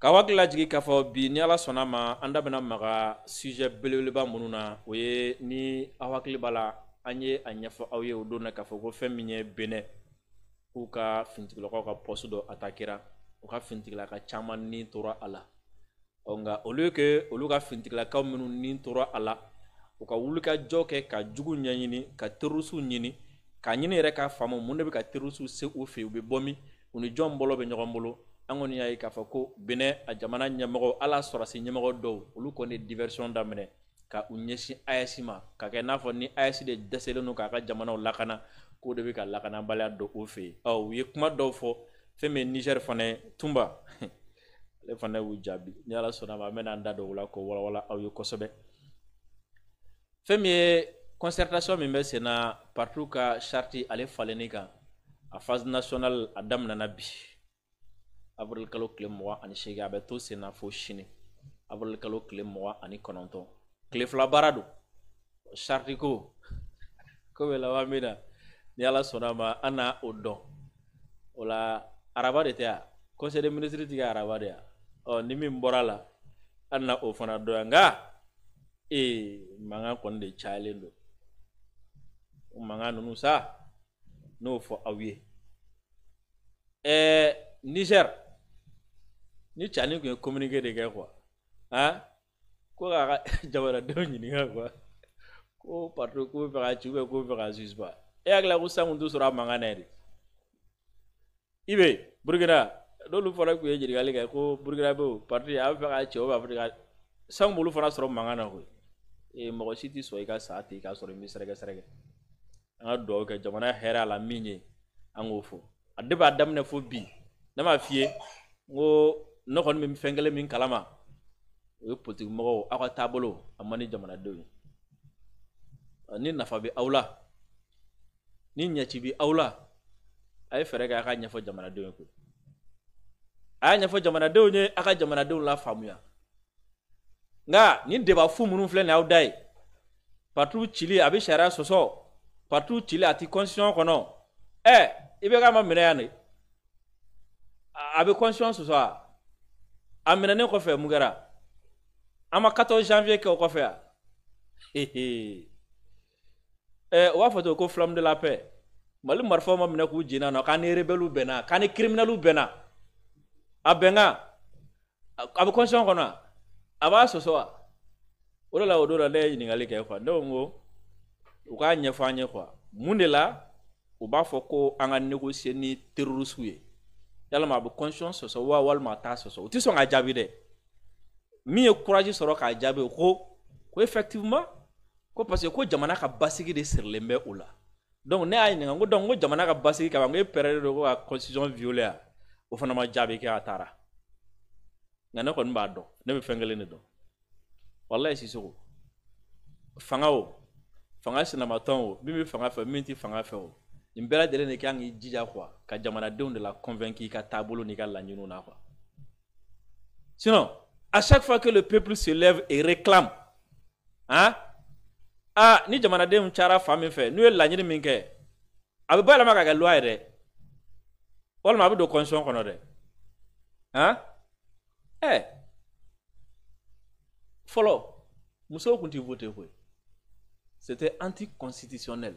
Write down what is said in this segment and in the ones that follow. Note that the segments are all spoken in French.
Kawakila jigi k'a fɔ bi ni Ala sɔnna ma an da bɛna maga sujet belebeleba minnu na o ye ni aw hakili b'a la an ye a ɲɛfɔ aw ye o don na k'a fɔ ko fɛn min ye Benin k'u ka finitigilakaw ka poste dɔ attaquera u ka finitigilaka caman ni tora a la nka au lieu que olu ka finitigilakaw minnu ni tora a la u ka wulikajɔ kɛ ka jugu ɲɛɲini ka terroriste ɲini ka ɲini yɛrɛ ka faamu mun de bɛ ka terroriste se u fɛ u bɛ bɔ min u ni jɔn bolo bɛ ɲɔgɔn bolo an kɔni y'a ye k'a fɔ ko Benin a jamana ɲɛmɔgɔ ala sɔrɔsi ɲɛmɔgɔ dɔw olu kɔni diversion daminɛ ka u ɲɛsin AES ma ka kɛ n'a fɔ ni AES de dɛsɛlen don k'a ka jamanaw lakana k'o de bɛ ka lakanabaliya don u fɛ yen u ye kuma dɔw fɔ fɛn min Niger fana ye Tumba ale fana y'u jaabi ni Ala sɔnna ma an bɛna an da don o la k'o walawala aw ye kosɛbɛ fɛn min ye concertation min bɛ sen na partout ka charte ale falenni kan a phase nationale a daminɛna bi avril kalo tile 28 a bɛ to sen na fo sini avril kalo tile 29 tile fila baara don charte ko bɛ laban min na ni Ala sɔnna ma an na o dɔn o la araba de tɛ yan conseil des ministres tɛ kɛ araba de yan ni min bɔra la an na o fana dɔn yan nka mankan kɔni de cayalen don o mankan ninnu sa n'o fɔ aw ye Niger ni cani kun ye communiqué de kɛ quoi ko k'a ka jamanadenw ɲininka quoi ko partout k'u bɛ fɛ ka ci ou bien k'u bɛ fɛ ka suspend e hakili ko san kun t'u sɔrɔ a mankan na de i bɛ Burkina n'olu fana kun ye ɲininkali kɛ ko Burkina bɛ parti a bɛ fɛ ka ci ou bien a bɛ fɛ ka san b'olu fana sɔrɔ mankan na koyi mɔgɔ si tɛ sɔn i ka sa ten i ka sɔrɔ i bɛ sɛrɛgɛ an ka dugawu kɛ jamana hɛrɛ a la min ye an k'o fɔ a de b'a daminɛ fo bi ne m'a f'i ye n ko ne kɔni bɛ fɛn kelen min kalama o ye politique mɔgɔw aw ka taabolo a man di jamanadenw ye ni nafa bɛ aw la ni ɲɛci bɛ aw la a ye fɛɛrɛ kɛ a ka ɲɛfɔ jamanadenw ye koyi a y'a ɲɛfɔ jamanadenw ye a ka jamanadenw la faamuya nka ni débat fu minnu filɛ nin aw da ye partout cili a bɛ sariya sɔsɔ partout cili a tɛ constitution kɔnɔ i bɛ k'a ma minɛ yan de a bɛ constitution sɔsɔ a minɛnen kɔfɛ mun kɛra an ma 14 janvier kɛ o kɔfɛ yan o b'a fɔ ten ko flamme de la paix Mali marifaw ma minɛ k'u jeni na k'an ni rebelles bɛnna k'an ni criminels bɛnna a bɛnkan a bɛ constitution kɔnɔ a b'a sɔsɔ wa o de la o don na ne ye ɲininkali kɛ quoi ne ko u k'a ɲɛfɔ an ye quoi mun de la u b'a fɔ ko an ka négocier ni terroristes ye yalama a bɛ constitution sɔsɔ wa walima a t'a sɔsɔ u tɛ sɔn ka jaabi dɛ min ye courage sɔrɔ k'a jaabi ko effectivement ko parce que ko jamana ka basigi de sirilen bɛ o la donc ne y'a ɲininka ko donc ko jamana ka basigi kama ko e pɛrɛnnen don ko ka constitution violer a o fana ma jaabi kɛ a taara nka ne kɔni b'a dɔn ne bɛ fɛn kelen de dɔn walayi Sisoko fanga o fanga sinamatɔn o min bɛ fanga fɛ min tɛ fanga fɛ o nin bɛɛ lajɛlen de kan k'i jija quoi ka jamanadenw de la convaincre i ka taabolo n'i ka laɲiniw na quoi sinon à chaque fois que le peuple se lève et réclame ni jamanadenw cayara fan min fɛ n'u ye laɲini min kɛ a bɛ bayɛlɛma ka kɛ loi ye dɛ walima a bɛ don constitution kɔnɔ dɛ fɔlɔ musow tun tɛ voter koyi c'était anticonstitutionnel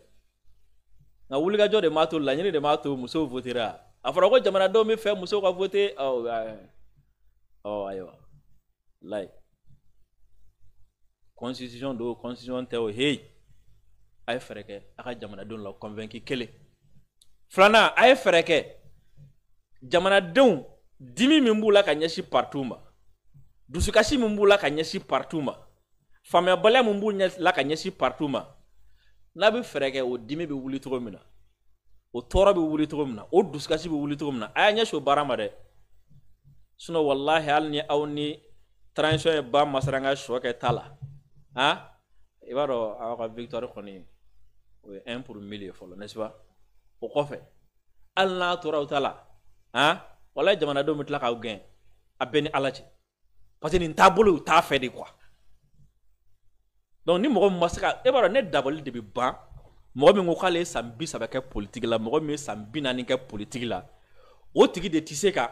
nka wulikajɔ de m'a to laɲini de m'a to musow votera a fɔra ko jamanadenw bɛ fɛ musow ka voter ayiwa layi constitution do constitution tɛ o hey a ye fɛɛrɛ kɛ a ka jamanadenw la convaincre kelen filanan a ye fɛɛrɛ kɛ jamanadenw dimi min b'u la ka ɲɛsin partout ma dusukasi min b'u la ka ɲɛsin partout ma faamuyabaliya min b'u la ka ɲɛsin partout ma n'a bɛ fɛɛrɛ kɛ o dimi bɛ wuli cogo min na o tɔɔrɔ bɛ wuli cogo min na o dusukasi bɛ wuli cogo min na a y'a ɲɛsin o baara ma dɛ sinon wallahi hali ni aw ni transition ye ba masaranga sɔ kɛ ta la i b'a dɔn aw ka victoire kɔni o ye 1 pour 1000 ye fɔlɔ n'est-ce pas o kɔfɛ hali n'a tora aw ta la wallahi jamanadenw bɛ tila k'aw gɛn a bɛɛ ni Ala cɛ parce que nin taabolo u t'a fɛ de quoi donc ni mɔgɔ min ma se ka e b'a dɔn ne dabali de bɛ ban mɔgɔ min ko k'ale ye san 30 kɛ politique la mɔgɔ min ye san 40 kɛ politique la o tigi de tɛ se ka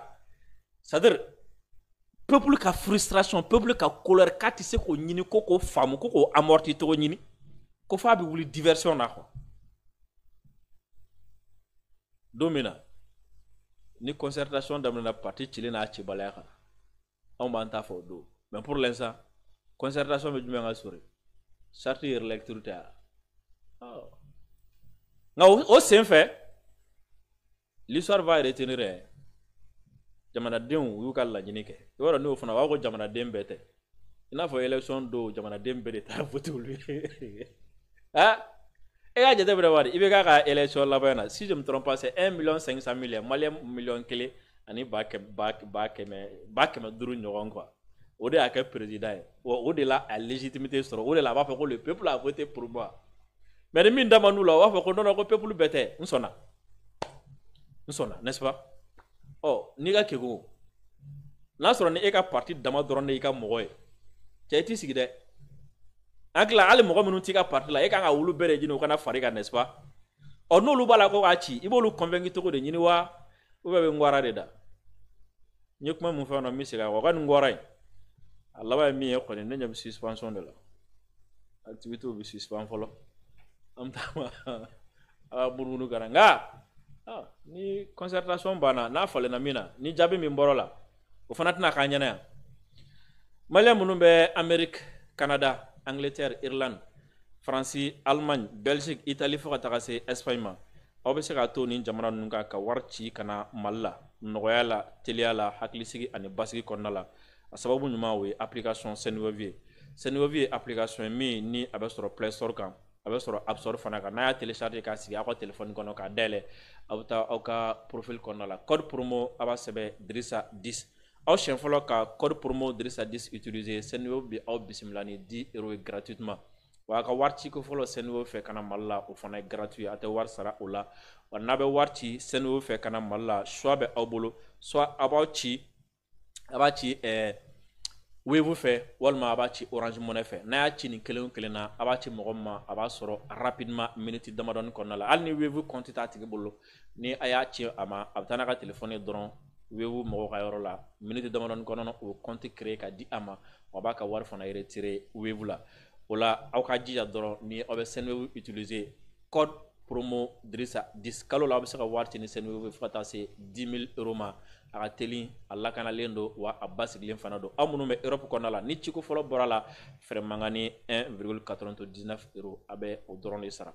c'est-à-dire peuple ka frustration peuple ka colère ka ti se ko ɲini ko faamu ko amorti to ɲini ko fa bi wuli diversion na quoi domina ni concertation damina parti chile na ci balaya kan on b'an ta fɔ do mais pour l'instant concertation bɛ jumɛn ka sori charte yɛrɛ lecture tɛ nka o sen fɛ l'histoire va retenir jamanadenw y'u ka laɲini kɛ i b'a dɔn n'o fana b'a fɔ ko jamanaden bɛɛ tɛ i n'a fɔ élection do jamanaden bɛɛ de taara voter olu ye e y'a jateminɛ wari i bɛ k'a ka élection laban na si je me trompe pas c'est 1,500,000 maliyɛn miliyɔn kelen ani ba kɛmɛ duuru ɲɔgɔn quoi o de y'a kɛ président ye o de la a légitimité sɔrɔ o de la a b'a fɔ ko le peuple a voté pour moi mais ni min da man d'u la o b'a fɔ ko non ko peuple bɛɛ tɛ n sɔnna n'est-ce pas n'i ka keko n'a sɔrɔ ni e ka parti dama dɔrɔn de y'i ka mɔgɔ ye cɛ i t'i sigi dɛ an tila hali mɔgɔ minnu t'i ka parti la e kan ka wulu bɛɛ de ɲini o kana fari kan n'est-ce pas n'olu b'a la ko k'a ci i b'olu convaincre cogo de ɲini wa ou bien bɛ n gwara de da n ye kuma mun fɛn na n bɛ segin a kan o ka nin gwara in a laban ye min ye kɔni ne ɲɛ bɛ suspension de la activité bɛ suspend fɔlɔ an bɛ taa a ka munumunu kana nka ni concertation banna n'a falenna min na ni jaabi min bɔra la o fana tɛna k'a ɲɛna yan maliyɛn minnu bɛ Amérique Canada Angleterre Irlande France Allemagne Belgique Italie fo ka taga se Espagne ma aw bɛ se k'a to nin jamana ninnu kan ka wari ci ka na Mali la nɔgɔya la teliya la hakilisigi ani basigi kɔnɔna la a sababu ɲuman o ye application Senweb ye Senweb ye application ye min ni a bɛ sɔrɔ Play Store kan a bɛ sɔrɔ App Store fana kan n'a y'a télécharger k'a sigi aw ka téléphone kɔnɔ k'a dayɛlɛ aw bɛ taa aw ka profil kɔnɔna la code promo a b'a sɛbɛn Dirisa 10 aw siɲɛ fɔlɔ ka code promo Dirisa 10 utiliser Senweb bɛ aw bisimila ni 10 € ye gratuitement wa a ka wari ci ko fɔlɔ Senweb fɛ ka na Mali la o fana ye gratuit a tɛ wari sara o la wa n'a bɛ wari ci Senweb fɛ ka na Mali la soit bɛ aw bolo soit a b'a ci Wave fɛ walima a b'a ci Orange Money fɛ n'a y'a ci nin kelen o kelen na a b'a ci mɔgɔ min ma a b'a sɔrɔ rapidement minute damadɔni kɔnɔna la hali ni Wave compte t'a tigi bolo ni a y'a ci a ma a bɛ taa n'a ka téléphone ye dɔrɔn Wave mɔgɔw ka yɔrɔ la minute damadɔni kɔnɔna o compte créé ka di a ma wa a b'a ka wari fana retirer Wave la o la aw ka jija dɔrɔn ni aw bɛ Senweb utiliser code promo Dirisa 10 kalo la aw bɛ se ka wari ci ni Senweb fo ka taa se 10 000 € ma a ka teli a lakanalen don wa a basigilen fana don aw minnu bɛ Europe kɔnɔna la ni ciko fɔlɔ bɔra la frais mankan ni 1,99 € a bɛ o dɔrɔn de sara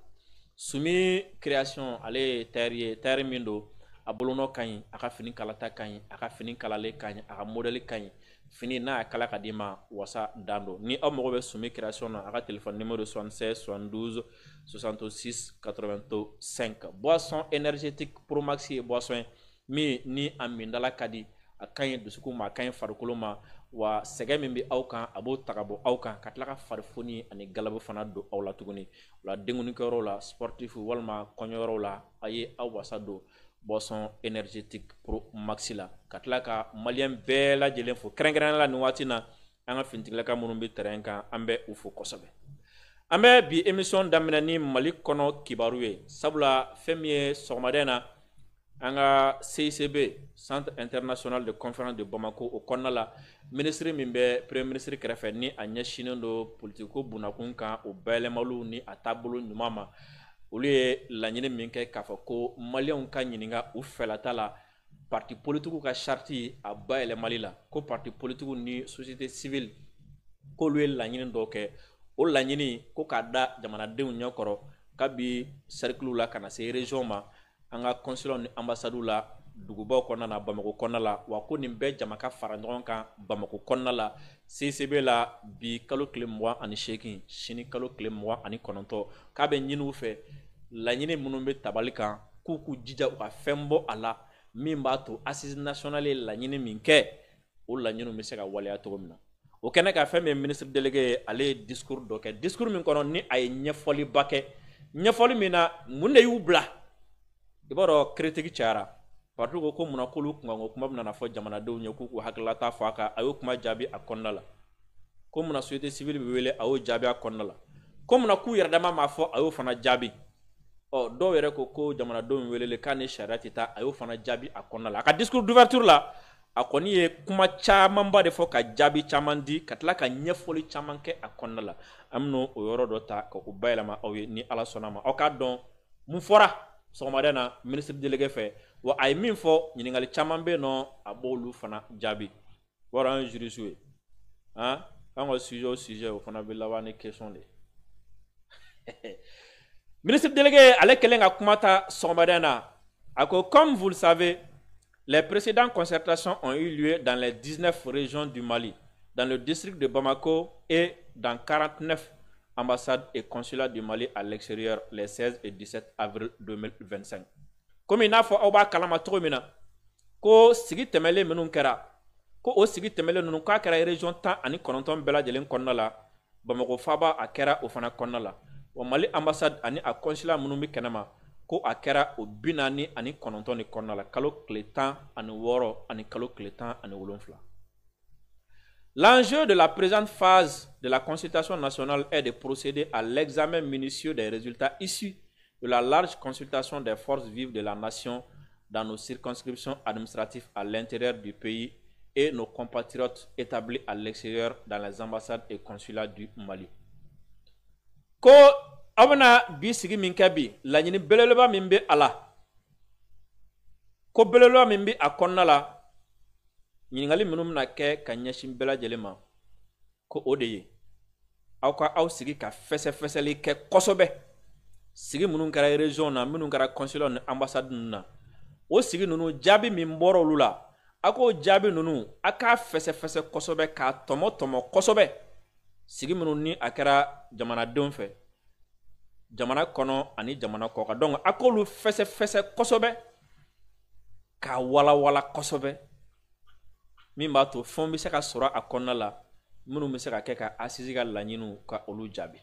Sumi création ale ye tailleur min don a bolonɔ ka ɲi a ka fini kalata ka ɲi a ka fini kalalen ka ɲi a ka modèle ka ɲi fini n'a y'a kala ka d'i ma wasa dan don ni aw mago bɛ Sumi création na a ka téléphone numéro 76 72 66 85 boisson énergétique Pro Max ye boisson ye min ni a mindala ka di a ka ɲi dusukun ma a ka ɲi farikolo ma wa sɛgɛn min bɛ aw kan a b'o ta ka bɔ aw kan ka tila ka farifoni ani galabu fana don aw la tuguni o la denkunikɛyɔrɔw la sportif walima kɔɲɔyɔrɔw la a ye aw wasa don boisson énergétique Pro Max la ka tila ka maliyɛn bɛɛ lajɛlen fo kɛrɛnkɛrɛnnenya la nin waati na an ka finitigilaka minnu bɛ terrain kan an bɛ u fo kosɛbɛ an bɛ bi émission daminɛ ni Mali kɔnɔ kibaru ye sabula fɛn min ye sɔgɔmada in na an ka CICB Centre International de Conférence de Bamako o kɔnɔna la ministre min bɛ premier ministre kɛrɛfɛ ni a ɲɛsinnen don politiko bunakun kan o bayɛlɛmaliw ni a taabolo ɲuman ma olu ye laɲini min kɛ k'a fɔ ko maliyɛnw ka ɲininka u fɛlata la parti politiques ka charte a bayɛlɛmali la ko parti politiques ni société civile k'olu ye laɲini dɔw kɛ o laɲini ko k'a da jamanadenw ɲɛkɔrɔ kabi cercle la kana se région ma an ka consulat ni ambassade la dugubaw kɔnɔna na Bamako kɔnɔna la wa ko nin bɛɛ jama ka fara ɲɔgɔn kan Bamako kɔnɔna la CCB la bi kalo tile 28 sini kalo tile 29 k'a bɛ ɲini u fɛ laɲini minnu bɛ tabali kan k'u jija u ka fɛn bɔ a la min b'a to assise nationale ye laɲini min kɛ o laɲiniw bɛ se ka waleya cogo min na o kɛnɛ ka fɛn min ministre délégué ye ale ye discours dɔ kɛ discours min kɔnɔ ni a ye ɲɛfɔliba kɛ ɲɛfɔli min na mun de y'u bila i b'a dɔn critique cayara parti ko munna k'olu kunkanko kuma bɛna fɔ jamanadenw ye k'u hakililata fɔ a kan a y'o kuma jaabi a kɔnɔna la ko munna société civile bɛ wele a y'o jaabi a kɔnɔna la ko munna k'u yɛrɛ dama m'a fɔ a y'o fana jaabi dɔw yɛrɛ ko jamanadenw welele k'a ni sariya tɛ taa a y'o fana jaabi a kɔnɔna la a ka discours d'ouverture la a kɔni ye kuma camanba de fɔ ka jaabi caman di ka tila ka ɲɛfɔli caman kɛ a kɔnɔna la an bɛna o yɔrɔ dɔ ta ka o bayɛlɛma aw ye ni ala sɔnna ma aw k'a dɔn mun fɔra sɔgɔmada na ministre délégué fɛ wa a ye min fɔ ɲininkali caman bɛ yen nɔ a b'olu fana jaabi wɔrɔ an ye jurisiw ye an ka sujet o sujet o fana bɛ laban ni question de ministre délégué ale kɛlen ka kuma ta sɔgɔmada na a ko comme vous le savez. Les précédentes concertations ont eu lieu dans les 19 régions du Mali, dans le district de Bamako et dans 49 ambassades et consulats du Mali à l'extérieur les 16 et 17 avril 2025. Comme il n'a pas oba kalama tromina, ko sigi temele menun kera, ko o sigi temele nunu ka kera région tan ani kononton bela jelen konna la, Bamako faba a kera o fana konna la. O Mali ambassade ani a consulat menun bi kenama. Ko a kɛra o 40 ani 9 ni kɔnɔna la kalo tile 10 ani 6 ani kalo tile 10 ani 7. L'enjeu de la présente phase de la consultation nationale est de procéder à l'examen minutieux des résultats issus de la large consultation des forces vives de la nation dans nos circonscriptions administratives à l'intérieur du pays et nos compatriotes établis à l'extérieur dans les ambassades et consulats du Mali. Ko abana bi sigi min kɛ bi laɲini beleleba min bɛ a la ko beleleba min bɛ a kɔnɔna la ɲininkali minnu bɛna kɛ ka ɲɛsin bɛɛ lajɛlen ma ko o de ye aw ka aw sigi ka fɛsɛfɛsɛli kɛ kosɛbɛ sigi minnu kɛra région na minnu kɛra consulat ni ambassade ninnu na o sigi ninnu jaabi min bɔra olu la a k'o jaabi ninnu a k'a fɛsɛfɛsɛ kosɛbɛ k'a tɔmɔ kosɛbɛ sigi minnu ni a kɛra jamanadenw fɛ jamana kɔnɔ ani jamana kɔkan donc a k'olu fɛsɛfɛsɛ kosɛbɛ k'a walawala kosɛbɛ min b'a to fɛnw bɛ se ka sɔrɔ a kɔnɔna la minnu bɛ se ka kɛ ka assise ka laɲiniw ka olu jaabi.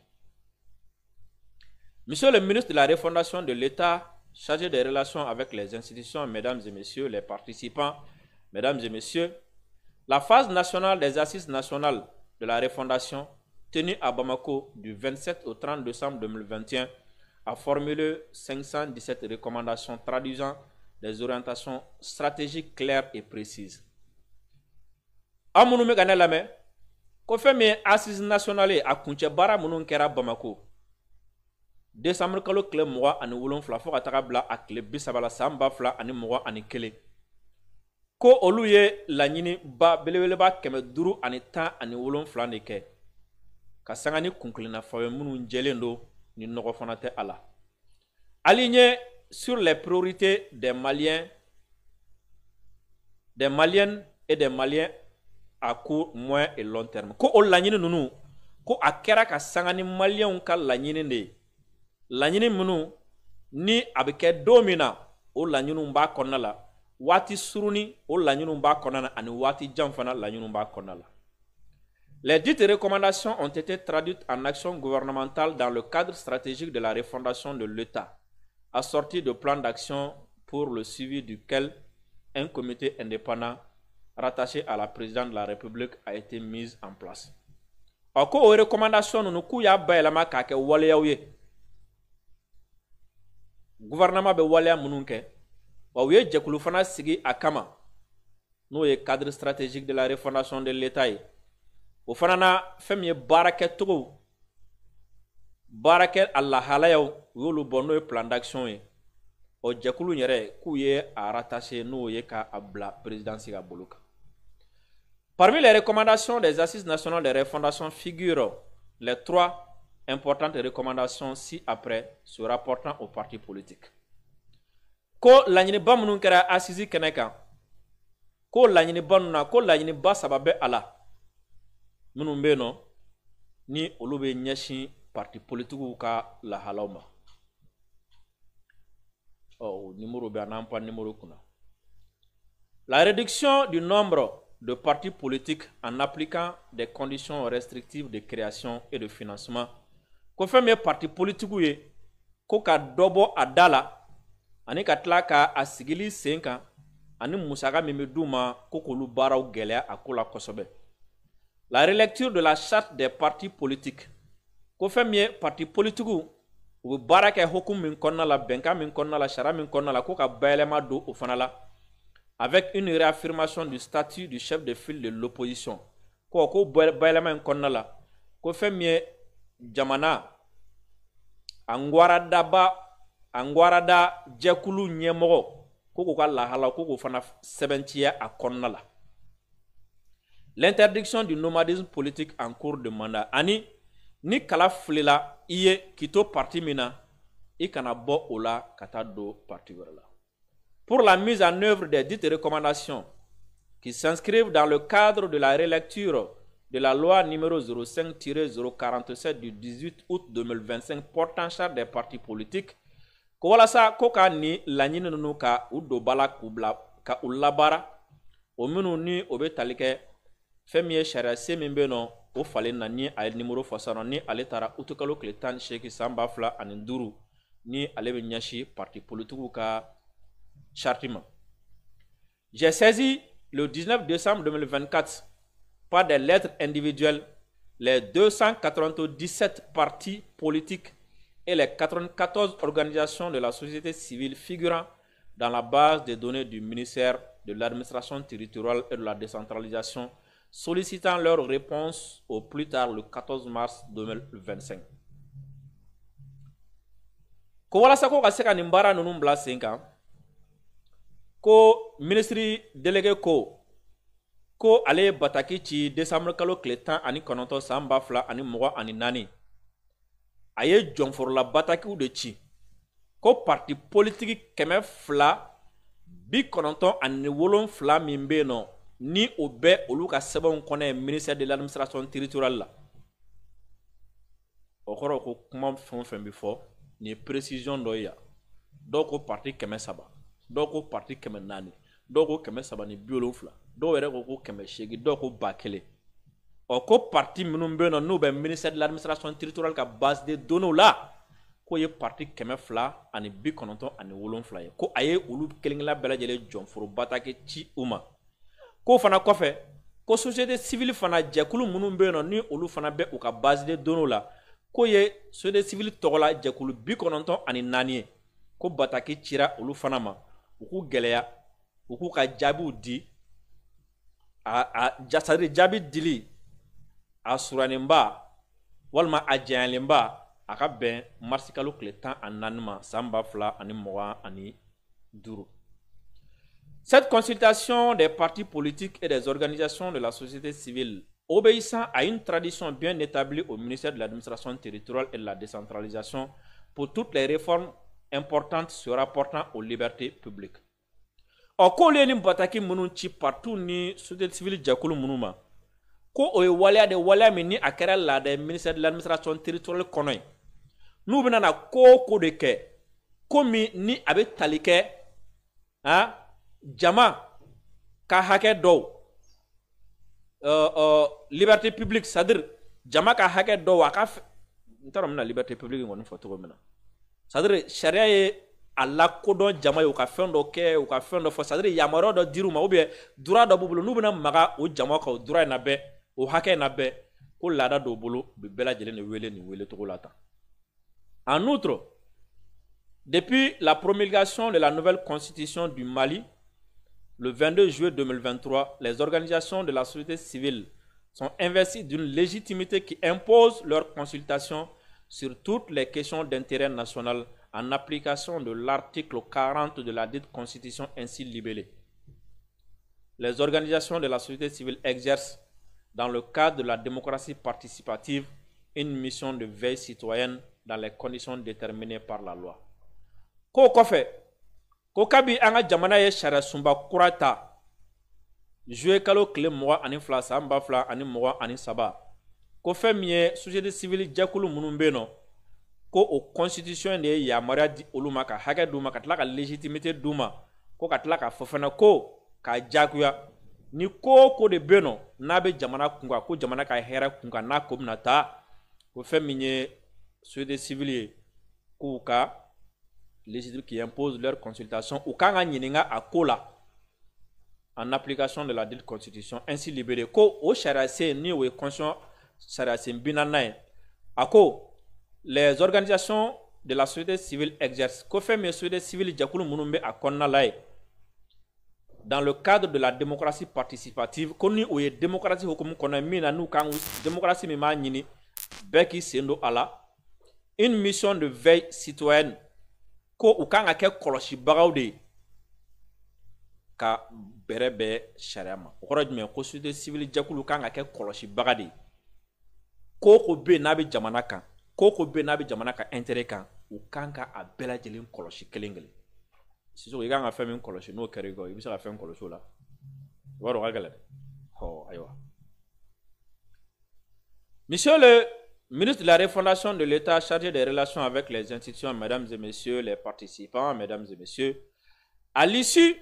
Monsieur le ministre de la refondation de l'État chargé des relations avec les institutions, mesdames et messieurs les participants, mesdames et messieurs, la phase nationale des assises nationales de la refondation tenue à Bamako du 27 au 30 décembre 2021 a formulé 517 recommandations traduisant des orientations stratégiques claires et précises. Amunu me gane lame ko femi assise nationale a kunche bara munun kera Bamako décembre kalo kile 27 fo ka taga bila a kile 30 san 2021 ko olu ye laɲini ba belebeleba 517 de kɛ ka sanga ni kunkilenna fawe munun jɛlen do ni nɔgɔ fana tɛ a la. Aligné sur les priorités des Maliennes et des Maliens à court, moyen et long terme. Ko o laɲini nunu ko a kɛra ka sanga ni Maliens ka laɲini de ye. Laɲini minnu ni a bɛ kɛ don min na o laɲiniw b'a kɔnɔna la waati suruni o laɲiniw b'a kɔnɔna la ani waati jan fana laɲiniw b'a kɔnɔna la. Les dites recommandations ont été traduites en action gouvernementale dans le cadre stratégique de la refondation de l'État, assorti de plans d'action pour le suivi duquel un comité indépendant rattaché à la présidente de la République a été mis en place. Ako o recommandation nous ku ya bayelama ka ke waleyaw ye. Gouvernement be waleya munun ke wa ye jekulu fana sigi akama no ye cadre stratégique de la refondation de l'État ye. O fana na fɛn min ye baarakɛ togo baarakɛ a lahalayaw u y'olu bɔ n'o ye plan d'action ye o jɛkulu yɛrɛ k'u ye a rattaché n'o ye k'a bila présidence ka bolo kan. Parmi les recommandations des assises nationales de refondation figurent les 3 importantes recommandations ci-après se rapportant aux partis politiques. Ko laɲini ba minnu kɛra assise kɛnɛ kan ko laɲini ba ninnu na ko laɲini ba 3 bɛ a la minnu bɛ yen nɔ ni olu bɛ ɲɛsin parti politiques ka lahalaw ma. Numéro bɛ n'an pa numéro kunna. La réduction du nombre de partis politiques en appliquant des conditions restrictives de création et de financement. Ko fɛn min ye parti politiques ye ko ka dɔ bɔ a da la ani ka tila ka a sigili sen kan ani musaka min bɛ d'u ma ko k'olu baaraw gɛlɛya a ko la kosɛbɛ. La relecture de la charte des partis politiques. Ko fɛn min ye parti politiques u bɛ baara kɛ hukumu min kɔnɔna la bɛnkan min kɔnɔna la sariya min kɔnɔna la ko ka bayɛlɛma don o fana la avec une réaffirmation du statut du chef de file de l'opposition. Ko bayɛlɛma in kɔnɔna la ko fɛn min ye jamana a ŋwarada jɛkulu ɲɛmɔgɔ ko k'u ka lahala ko k'o fana sɛbɛntiya a kɔnɔna la. L'interdiction du nomadisme politique en cours de mandat ani ni kala filila i ye k'i to parti min na i kana bɔ o la ka taa don parti wɛrɛ la. Pour la mise en œuvre des dites recommandations qui s'inscrivent dans le cadre de la relecture de la loi numéro 05-047 du 18 août 2025 portant charte des partis politiques, ko walasa ko ka ni laɲini ninnu ka u don ba la ka u labara o minnu ni o bɛ tali kɛ fɛn min ye sariya sen min bɛ yen nɔ o falen na ni a ye nimero fɔ sisan nɔ ni ale taara utukalo tile 18 san 2025 ni ale bɛ ɲɛsin parti politiques ka charte ma. J'ai saisi le 19 décembre 2024 par des lettres individuelles les 297 partis politiques et les 94 organisations de la société civile figurant dans la base des données du ministère de l'administration territoriale et de la décentralisation, sollicitant leur réponse au plus tard le 14 mars 2025. Ko walasa ko ka se ka nin baara ninnu bila sen kan, ko ministre délégué ko ale ye bataki ci décembre kalo tile 19 san 2024 a ye jɔnforola batakiw de ci ko parti politique 297 min bɛ yen nɔ ni o bɛ olu ka sɛbɛnw kɔnɔ ye ministère de l'administration territoriale la. O kɔrɔ ko kuma fɛn o fɛn bɛ fɔ nin ye précision dɔ ye yan. Dɔw ko parti 300, dɔw ko parti 400, dɔw ko 370, dɔw yɛrɛ ko 800, dɔw ko 1000. O ko parti minnu bɛ yen nɔ n'u bɛ ministère de l'administration territoriale ka base de données la ko ye parti 297 ye ko a ye olu kelen-kelen bɛɛ lajɛlen jɔnforo bataki ci u ma. Ko fana kɔfɛ ko société civile fana jɛkulu minnu bɛ yen nɔ ni olu fana bɛ u ka base de données la ko ye société civile tɔgɔ la jɛkulu 94 ye ko bataki cira olu fana ma u k'u gɛlɛya u k'u ka jaabiw di c'est-à-dire jaabi dili a suraninba walima a janyalenba a ka bɛn mars kalo tile 14 ma san 2025. Cette consultation des partis politiques et des organisations de la société civile obéissant à une tradition bien établie au ministère de l'administration territoriale et de la décentralisation pour toutes les réformes importantes se rapportant aux libertés publiques. O ko le ni bataki minnu ci partout ni société civile jɛkulu minnu ma ko o ye waleya min ni a kɛra laada ministère de l'administration territoriale kɔnɔ ye n'u bɛna na ko de kɛ komi ni a bɛ tali kɛ jama ka hakɛ dɔw liberté publique c'est-à-dire jama ka hakɛ dɔw a ka n t'a dɔn n bɛna liberté publique in kɔni fɔ cogo min na c'est-à-dire sariya ye a lakodɔn jama ye u ka fɛn dɔ kɛ u ka fɛn dɔ fɔ c'est-à-dire yamaruya dɔ dir'u ma ou bien droit dɔ b'u bolo n'u bɛna maga o jama kan o droit in na bɛɛ o hakɛ in na bɛɛ ko laada dɔw bolo u bɛ bɛɛ lajɛlen de wele nin wele cogo la tan. En outre, depuis la promulgation de la nouvelle constitution du Mali le 22 juillet 2023, les organisations de la société civile sont investies d'une légitimité qui impose leur consultation sur toutes les questions d'intérêt national en application de l'article 40 de la dite constitution ainsi libellée. Les organisations de la société civile exercent, dans le cadre de la démocratie participative, une mission de veille citoyenne dans les conditions déterminées par la loi. Ko kɔfɛ ko kabi an ka jamana ye sariya sunba kura ta juillet kalo tile 22 san 2023 ko fɛn min ye société civile jɛkulu minnu bɛ yen nɔ ko o constitution de ye yamaruya di olu ma ka hakɛ d'u ma ka tila ka légitimité d'u ma ko ka tila ka fɔ fana ko ka jagoya ni ko de bɛ yen nɔ n'a bɛ jamana kunkan ko jamana ka hɛrɛ kunkan n'a ko bɛna taa ko fɛn min ye société civile ye k'u ka légitimité qui impose leur consultation ou kan ka ɲininka a ko la en application de la dite constitution ainsi libérée ko o sariya sen ni o ye constitution sariya sen 40 ye a ko les organisations de la société civile exercent ko fɛn min ye société civile jɛkulu minnu bɛ a kɔnɔna la ye dans le cadre de la démocratie participative, connu où est démocratie, qu'on a mis nous quand démocratie m'a nini, beki sendo ala, une mission de veille citoyenne, ko ou quand a quel koloshi bagaude, ka berebe shariama. Aujourd'hui, mais société civile jakulu quand a quel koloshi bagade, ko be nabi jamanaka, ko be nabi jamanaka intérêt kan, ou quand a bela jelin koloshi kelingeli. Si vous avez fait un colosse, nous carrément, il vous a fait un colosse là. Voilà, regardez. Oh, aïe. Monsieur le ministre de la Refondation de l'État chargé des relations avec les institutions, mesdames et messieurs les participants, mesdames et messieurs, à l'issue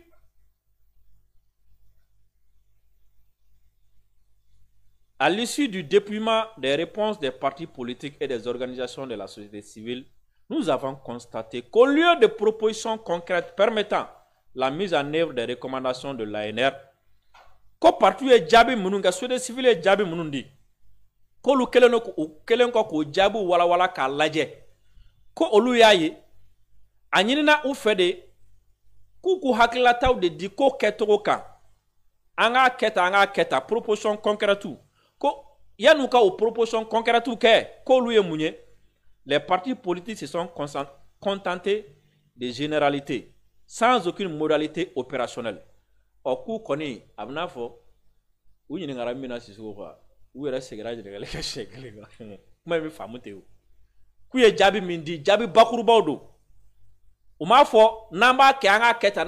du déploiement des réponses des partis politiques et des organisations de la société civile, nous avons constaté qu'au lieu de propositions concrètes permettant la mise en œuvre des recommandations de l'ANR, ko partout est jabi mununga société civile est jabi munundi, ko lu kelen ko jabu wala ka laje, ko olu yaye anyina ou fede ku hakilata ou de di ko ketoro kan anga keta proposition concrète ko yanuka ou proposition concrète ke ko lu ye munye. Les partis politiques se sont contentés de généralités, sans aucune modalité opérationnelle. Au coup, connaît, abnafo, ou y a un ami qui ou est segara de la chèque, même femme théo. Kuye jabi mindi, jabi bakuru baudo. Ou ma fo, namba kanga keta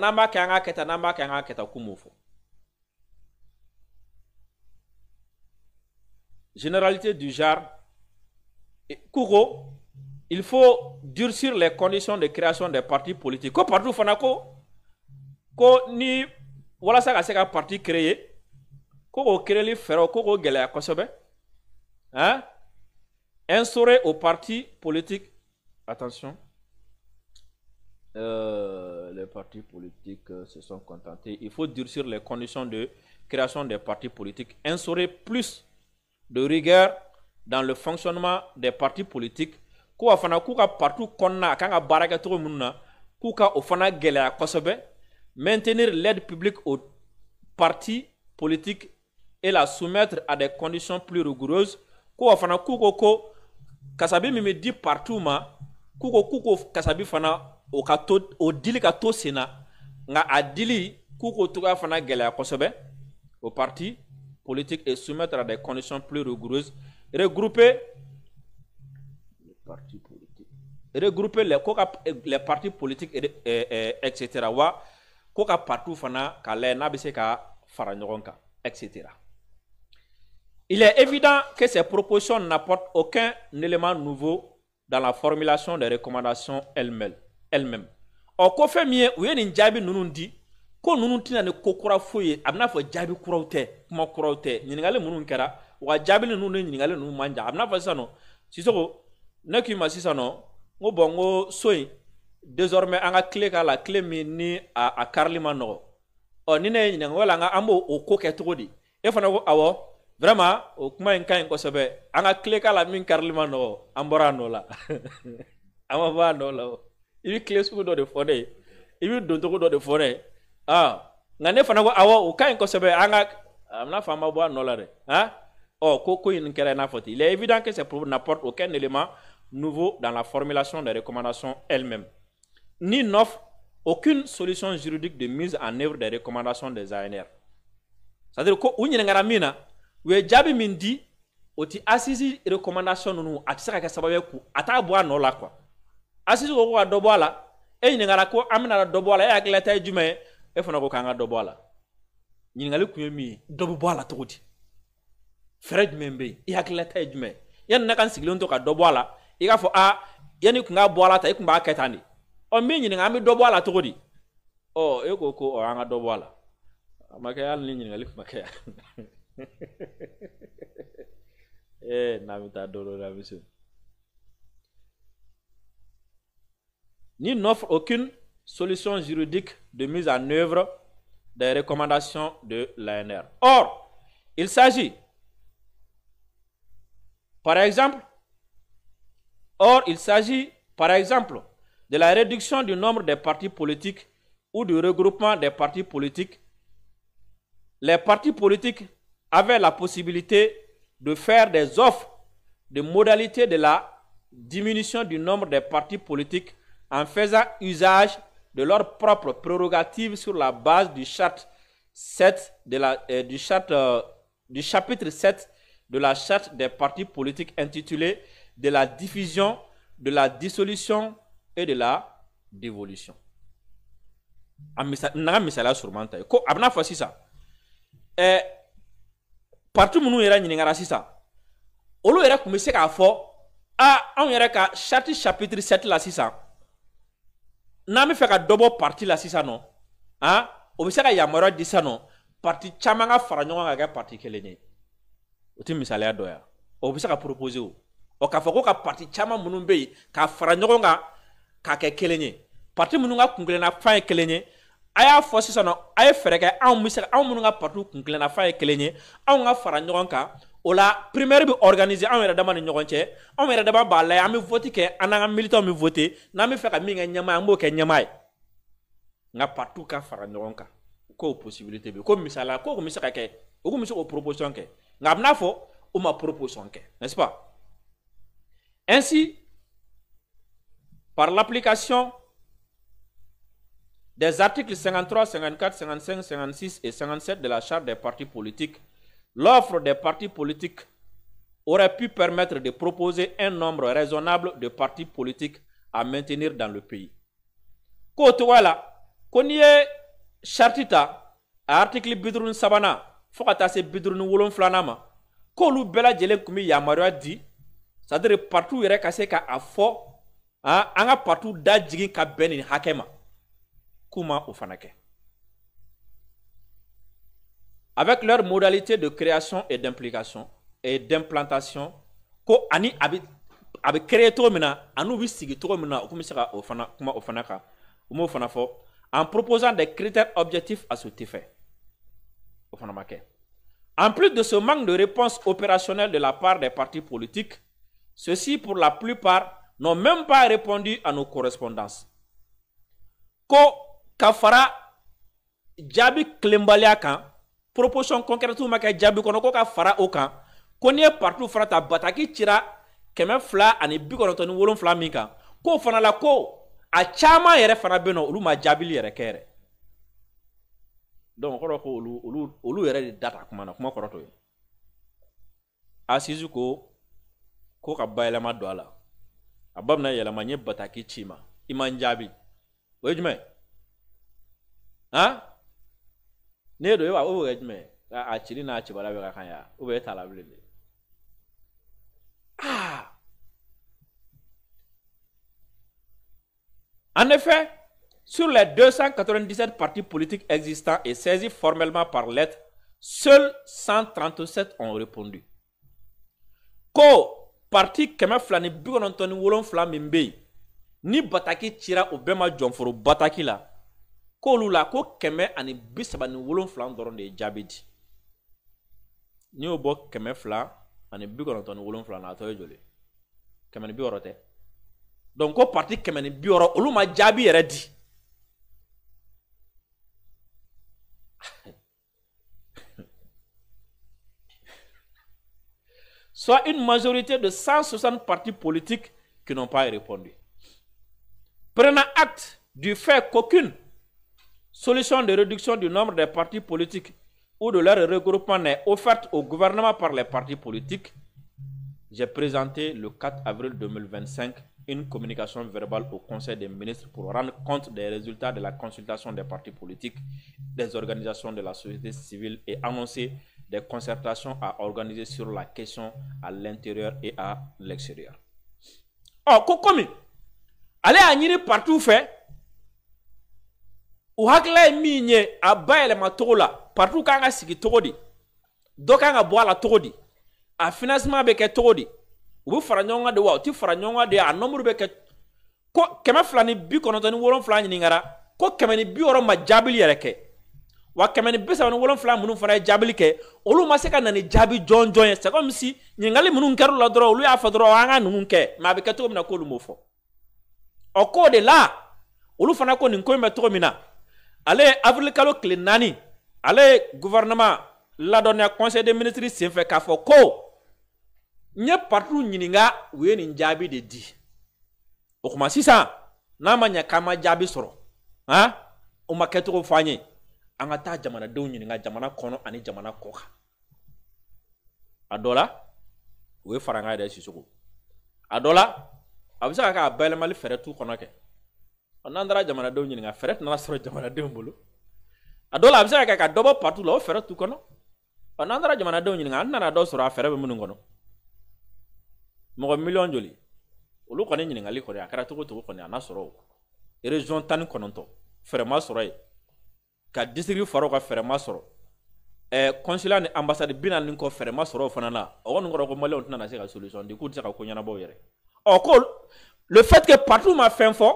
kumofo. Généralité du genre, Kouro. Il faut durcir les conditions de création des partis politiques. Ko partout fanako, ko ni wala sa ka parti créé, ko créer les ferro, ko gele kosobe, hein? Instaurer aux partis politiques. Attention, les partis politiques se sont contentés. Il faut durcir les conditions de création des partis politiques. Instaurer plus de rigueur dans le fonctionnement des partis politiques. Ko afana kuka partout konna kanga baraka to munna kuka ofana gela kosobe maintenir l'aide publique aux partis politiques et la soumettre à des conditions plus rigoureuses ko afana kuko ko kasabi mimi di partout ma kuko kasabi fana o kato o dili ka to sena nga adili kuko tuka fana gela kosobe aux partis politiques et soumettre à des conditions plus rigoureuses regrouper les partis politiques etc. Wa koka partout fana kale na bise ka faranyoronka etc. Il est évident que ces propositions n'apportent aucun élément nouveau dans la formulation des recommandations elles-mêmes. O ko fe mie u yeni njabi nunundi ko nununti na ne kokura foye abna fo jabi kurawte kuma kurawte nyingale munun kera wa jabi nunu nyingale nunu manja abna fo sano sisoko neki masisano ngo bongo soy désormais anga clé ka la clé mini a karlima no o ni ne nyanga wala nga ambo o ko ke todi e fana ko awo vraiment o kuma en kan ko sobe anga clé ka la min karlima no ambora no la ama ba no la ibi clé su do de fone ibi do do de fone nga ne fana ko awo o kan ko sobe anga amna fama bo no la de ko in kere na foti. Il est évident que ces propos n'apportent aucun élément nouveau dans la formulation des recommandations elles-mêmes, ni n'offrent aucune solution juridique de mise en œuvre des recommandations des ANR. C'est-à-dire que où ngara mina we jabi mindi oti assisi recommandation nous atisaka ka sababu ku atabwa no la quoi. Assisi ko ko do bola e ngara ko amina do bola e akla tay jume e fona ko kanga do bola. Ngali ku mi do bola todi. Fred membe i hakila tay jume yan nakan siglon to ka do bola i ga fo yani ku nga bola ta ikumba ketani o mi nyi nga mi do bola to godi e ko o anga do bola amaka yal ni nyi ngali makaya na mi ta do la mission ni n'offre aucune solution juridique de mise en œuvre des recommandations de l'ANR. Or, il s'agit par exemple, de la réduction du nombre des partis politiques ou du regroupement des partis politiques les partis politiques avaient la possibilité de faire des offres de modalités de la diminution du nombre des partis politiques en faisant usage de leurs propres prérogatives sur la base du chapitre 7 de la charte des partis politiques intitulée de la diffusion, de la dissolution et de la dévolution. Ko abna fa sisa parti munu yera nyiningara sisa olu yera kumese ka fo on yera ka charte chapitre 7 la sisa na mi fe ka dobo parti la sisa no o bi se ka yamaro disa no parti chama nga fara nyonga ga parti kelenye o ti misale ya doya o bi se ka proposer o ka fo ko ka parti chama munu be ka fara nyonga ka ke kelenye parti munu nga kunkle na fa kelenye aya fo sisa no ay fereke an munu nga parti kunkle na fa kelenye an nga fara nyonga o la primaire bi organiser an yɛrɛ dama ni ɲɔgɔn cɛ an yɛrɛ dama b'a layɛ an bɛ vote kɛ an n'an ka militants bɛ vote n'an bɛ fɛ ka min kɛ ɲɛmaa an b'o kɛ ɲɛmaa ye nka parti ka fara ɲɔgɔn kan k'o possibilité bɛ ko misala ko bɛ se ka kɛ o kun bɛ se k'o proposition kɛ nka a bɛna fɔ o ma proposition kɛ n'est-ce pas ainsi par l'application des articles 53, 54, 55, 56 et 57 de la charte des partis politiques. L'offre des partis politiques aurait pu permettre de proposer un nombre raisonnable de partis politiques à maintenir dans le pays. Koto wala, konye chartita article bidrun sabana, fokata se bidrun wolon flanama, kolu bela jelen kumi yamarwa di, c'est-à-dire partout yere kase ka afo, anga partout da jigin ka benin hakema, kuma ofanake. Avec leurs modalités de création et d'implication et d'implantation, ko ani abi créé to mina, anu bi sigi to mina, okumisaka ofana kuma ofanaka, umo ofanafo, en proposant des critères objectifs à cet effet. Ofanamake. En plus de ce manque de réponse opérationnelle de la part des partis politiques, ceux-ci pour la plupart n'ont même pas répondu à nos correspondances. Ko kafara jabi klembalia kan proposition concrète ma ka jabi kono ko ka fara o kan ko ne partout fara ta bataki tira keme fla ani bi kono toni wolon fla min kan ko fana la ko a chama yere fana beno olu ma jabi yere kere donc ko olu yere di data kuma na kuma koroto yi asizu ko ka bayela ma do ala abamna yela ma nye bataki chima iman jabi wejme ne do wa o wejme a chiri na chibala be kan ya o be tala blele En effet, sur les 297 partis politiques existants et saisis formellement par lettre, seuls 137 ont répondu. Ko parti keme flani bigonontoni wolon flamimbe ni bataki tira o bema jonforo bataki la ko lula ko keme ani bisaba ni wolon flan doron de jabidi ni obo keme fla ani bigonontoni wolon flan na to jole keme ni biorote donc ko parti keme ni bioro oluma jabi yere di soit une majorité de 160 partis politiques qui n'ont pas répondu. Prenant acte du fait qu'aucune solution de réduction du nombre des partis politiques ou de leur regroupement n'est offerte au gouvernement par les partis politiques, j'ai présenté le 4 avril 2025 une communication verbale au Conseil des ministres pour rendre compte des résultats de la consultation des partis politiques, des organisations de la société civile et annoncer des concertations à organiser sur la question à l'intérieur et à l'extérieur. Oh, kokomi, allez à nire partout fait. Ou hakla minye a baye le matola partout kanga sigi togodi. Do kanga boa la togodi. A financement beke togodi. Ou faranyonga de wa, ti faranyonga de a nombre beke ko kema flani bi konotoni wolon flani ningara. Ko kemeni bi oro ma jabili yereke. Wa kemeni bisa wani wolon flan munu fana jabili ke olu ma se ka nani jabi jon c'est comme si nyingali munu nkeru la dro olu ya fa dro anga nunu nke ma be keto mina ko lu mofo o ko de la olu fana ko ni ko me to mina ale avril kalo kle nani ale gouvernement ladɔnniya conseil des ministres senfɛ k'a fɔ ko n ye partout ɲininka u ye nin jaabi de di o kuma sisan n'a ma ɲɛ k'an ma jaabi sɔrɔ o ma kɛcogo fɔ an ye an ka taa jamanadenw ɲininka jamana kɔnɔ ani jamana kɔ kan a dɔ la o ye faranga yɛrɛ Sisoko a dɔ la a bɛ se ka kɛ a bayɛlɛmali fɛɛrɛ t'u kɔnɔ kɛ n'an taara jamanadenw ɲininka fɛɛrɛ tɛna sɔrɔ jamanadenw bolo a dɔ la a bɛ se ka kɛ ka dɔ bɔ partout la o fɛɛrɛ t'u kɔnɔ n'an taara jamanadenw ɲininka an nana dɔ sɔrɔ a fɛɛrɛ bɛ minnu kɔnɔ mɔgɔ miliyɔn joli olu kɔni ɲininkali kɔni a kɛra cogo cogo kɔni a na sɔrɔ o région 19 fɛɛrɛ ma sɔrɔ yen ka district fara o ka fɛɛrɛ ma sɔrɔ consulat ni ambassade 40 kɔ fɛɛrɛ ma sɔrɔ o fana na o kɔni kɔrɔ ko maliyɛnw tɛna se ka solution di k'u tɛ se ka ko ɲɛnabɔ yɛrɛ ko le fait que partout ma fɛn fɔ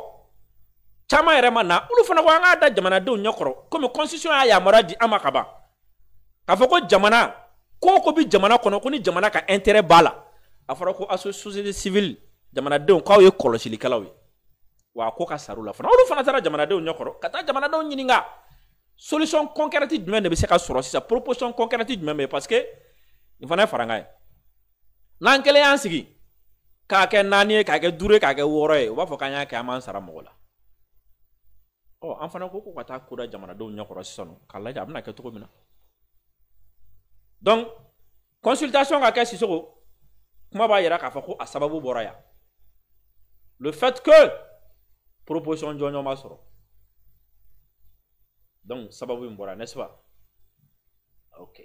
caman yɛrɛ ma na olu fana ko an k'a da jamanadenw ɲɛkɔrɔ comme constitution y'a yamaruya di an ma ka ban k'a fɔ ko jamana ko ko bi jamana kɔnɔ ko ni jamana ka intérêt b'a la a fɔra ko société civile jamanadenw k'aw ye kɔlɔsilikɛlaw ye wa ko ka sara u la fana olu fana taara jamanadenw ɲɛkɔrɔ ka taa jamanadenw ɲininka solution concrète jumɛn de bɛ se ka sɔrɔ sisan proposition concrète jumɛn bɛ yen parce que nin fana ye faranga ye n'an kɛlen y'an sigi k'a kɛ 4 ye k'a kɛ 5 ye k'a kɛ 6 ye u b'a fɔ k'an y'a kɛ an b'an sara mɔgɔ la an fana ko ka taa ko da jamanadenw ɲɛkɔrɔ sisan k'a lajɛ a bɛna kɛ cogo min na donc consultation ka kɛ Sisoko kuma b'a yira k'a fɔ ko a sababu bɔra yan le fait que proposition jɔnjɔn ma sɔrɔ donc sababu in bɔra n'est-ce pas ok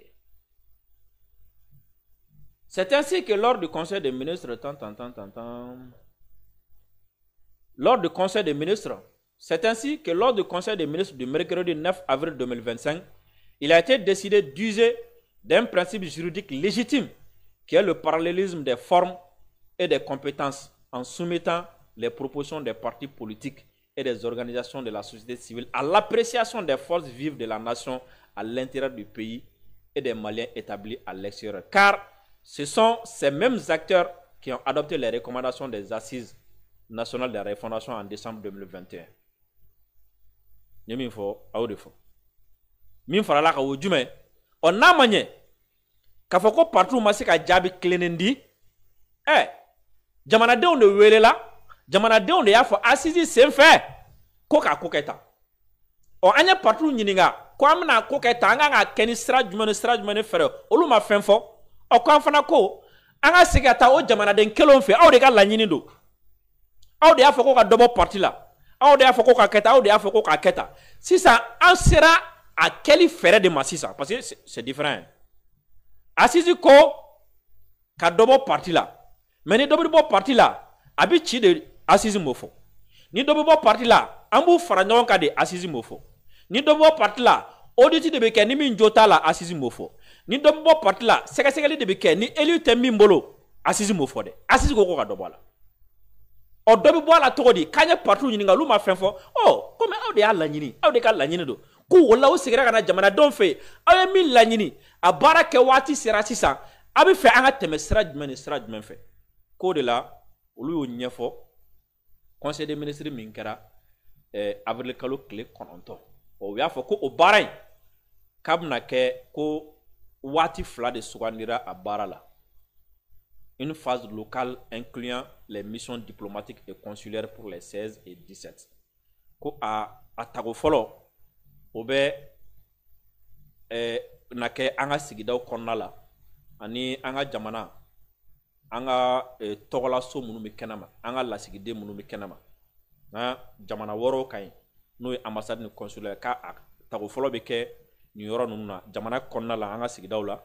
c'est ainsi que lors du conseil des ministres lors du conseil des ministres c'est ainsi que lors du conseil des ministres du mercredi 9 avril 2025 il a été décidé d'user d'un principe juridique légitime qui est le parallélisme des formes et des compétences en soumettant les propositions des partis politiques et des organisations de la société civile à l'appréciation des forces vives de la nation à l'intérieur du pays et des Maliens établis à l'extérieur. Car ce sont ces mêmes acteurs qui ont adopté les recommandations des assises nationales de la refondation en décembre 2021. Ni min fɔ aw de fɔ min farala ka o jumɛn n'a ma ɲɛ k'a fɔ ko partout ma se ka jaabi kilennen di jamanadenw de welela jamanadenw de y'a fɔ assise senfɛ ko k'a ko kɛ tan an ye partout ɲininka ko an bɛna ko kɛ tan an kan ka kɛ ni sira jumɛn ni fɛɛrɛ olu ma fɛn fɔ ko an fana ko an ka segin ka taa o jamanaden kelenw fɛ aw de ka laɲini don aw de y'a fɔ ko ka dɔ bɔ parti la aw de y'a fɔ ko ka kɛ tan aw de y'a fɔ ko k'a kɛ tan sisan an sera a kɛli fɛɛrɛ de ma sisan parce que c'est différent assise ko ka dɔ bɔ parti la mais ni dɔ bɛ bɔ parti la a bɛ ci de assise m'o fɔ ni dɔ bɛ bɔ parti la an b'u fara ɲɔgɔn kan de assise m'o fɔ ni dɔ bɛ bɔ parti la audit de bɛ kɛ ni min jo t'a la assise m'o fɔ ni dɔ bɛ bɔ parti la sɛgɛsɛgɛli de bɛ kɛ ni élu tɛ min bolo assise m'o fɔ dɛ assise ko ka dɔ bɔ a la dɔ bɛ bɔ a la cogo di k'an ye parti ɲininka olu ma fɛn fɔ komi aw de y'a laɲini aw de ka laɲini don ko wala u seginna ka na jamanadenw fɛ yen aw ye min laɲini a baara kɛ waati sera sisan a bɛ fɛ an ka tɛmɛ sira jumɛn ni sira jumɛn fɛ k'o de la olu y'o ɲɛfɔ conseil des ministres min kɛra avril kalo tile 9 u y'a fɔ ko o baara in k'a bɛna kɛ ko waati 2 de sugandira a baara la une phase locale incluant les missions diplomatiques et consulaires pour les 16 et 17 ko a tago fɔlɔ o bɛ na kɛ an ka sigidaw kɔnɔna la ani an ka jamana an ka tɔgɔlaso minnu bɛ kɛnɛma an ka lasigiden minnu bɛ kɛnɛma jamana wɔɔrɔw ka ɲi n'o ye ambassade ni consulat k'a tago fɔlɔ bɛ kɛ nin yɔrɔ ninnu na jamana kɔnɔna la an ka sigidaw la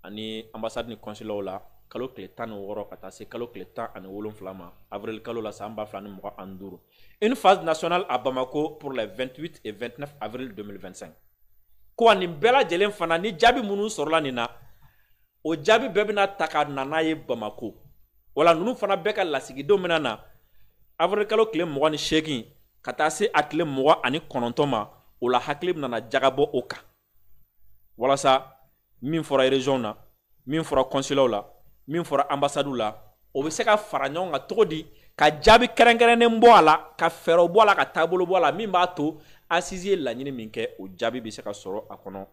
ani ambassade ni consulaw la kalo tile 16 ka taa se kalo tile 17 ma avril kalo la san 2025 une phase nationale à Bamako pour les 28 et 29 avril 2025 ko nin bɛɛ lajɛlen fana ni jaabi minnu sɔrɔla nin na o jaabi bɛɛ bɛna ta ka na n'a ye Bamako wala ninnu fana bɛɛ ka lasigidenw bɛna na avril kalo tile 28 ka taa se a tile 29 ma o la hakili bɛna na jagabɔ o kan walasa min fɔra région na min fɔra consulaw la min fɔra ambassade la o bɛ se ka fara ɲɔgɔn kan cogo di ka jaabi kɛrɛnkɛrɛnnen bɔ a la ka fɛɛrɛw bɔ a la ka taabolo bɔ a la min b'a to assise ye laɲini min kɛ o jaabi bɛ se ka sɔrɔ a kɔnɔ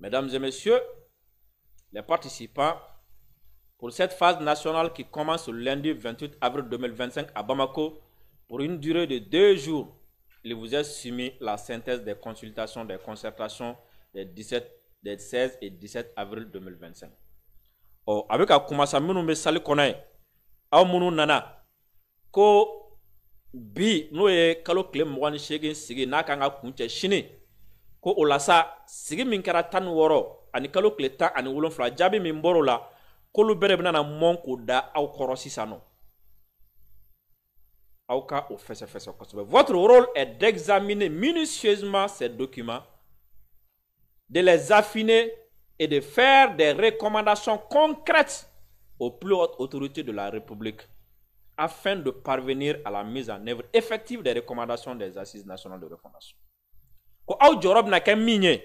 Mesdames et messieurs, les participants, pour cette phase nationale qui commence le lundi 28 avril 2025 à Bamako, pour une durée de 2 jours, il vous est soumis la synthèse des consultations, des concertations des 16 et 17 avril 2025. Avec un commencement, nous me saluons aw munu nana ko bi no ye kalo kile 28 sigi n'a kan ka kuncɛ sini ko o la sa sigi min kɛra 16 ani kalo kile 17 jaabi min bɔr'o la k'olu bɛɛ de bɛna na mɔn k'o da aw kɔrɔ sisan nɔ aw ka o fɛsɛfɛsɛ kosɛbɛ. Votre rôle est d'examiner minutieusement ces documents, de les affiner et de faire des recommandations concrètes aux plus hautes autorités de la République afin de parvenir à la mise en œuvre effective des recommandations des assises nationales de refondation. Ko aw jorob na kɛ min ye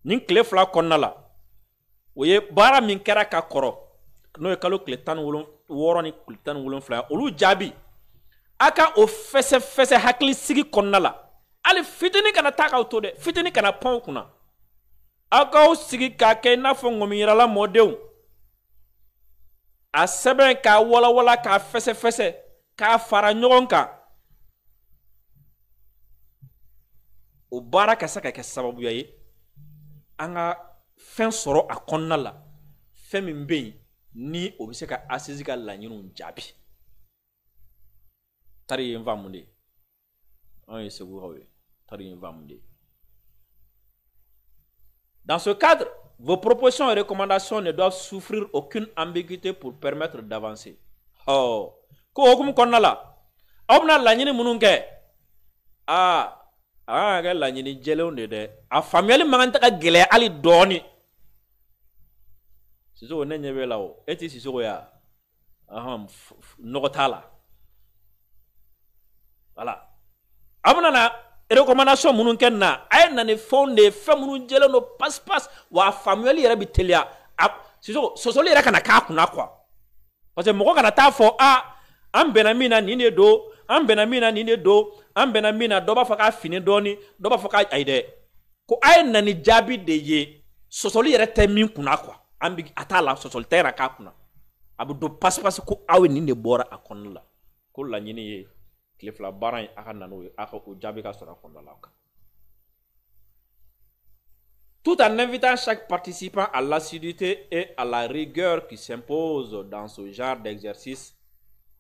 nin tile 2 kɔnɔna la o ye baara min kɛra ka kɔrɔ n'o ye kalo tile 16 ni tile 17 olu jaabi a ka o fɛsɛfɛsɛ hakili sigi kɔnɔna la hali fitini kana taa k'aw to dɛ fitini kana pɔn kunna aw k'aw sigi k'a kɛ i n'a fɔ ŋɔmiyirala mɔdenw a sɛbɛn k'a walawala k'a fɛsɛfɛsɛ k'a fara ɲɔgɔn kan o baara ka se ka kɛ sababuya ye an ka fɛn sɔrɔ a kɔnɔna la fɛn min bɛ yen ni o bɛ se ka assise ka laɲiniw jaabi tari ye n faamu de an ye segukaw ye tari ye n faamu de. Dans ce cadre, vos propositions et recommandations ne doivent souffrir aucune ambiguïté pour permettre d'avancer. Ko hokum konna la awna lañini munun ke ga lañini jelew de a famiyali maganta ka gele ali doni siso ne nyebe lawo eti siso ya nogotala voilà abuna na recommandation munun kɛ na ay na ne fonde fɛn munun jɛlen no pas wa famuyali yɛrɛ bi teliya siso sosoli yɛrɛ kana k'a kunna quoi parce que mɔgɔ kana taa fɔ an bɛnna min na nin de don an bɛnna min na nin de don an bɛnna min na dɔ b'a fɔ k'a fini dɔɔni dɔ b'a fɔ k'a ayi dɛ ko a ye na ni jaabi de ye sosoli yɛrɛ tɛ min kunna quoi an bi a t'a la sosoli tɛ yɛrɛ k'a kunna a bɛ don pas ko aw ye nin de bɔra a kɔnɔna la ko laɲini ye tile 2 baara in a ka nano ye a ka o jaabi ka sɔrɔ a kɔnɔna la. Tout en invitant chaque participant à l'assiduité et à la rigueur qui s'impose dans ce genre d'exercice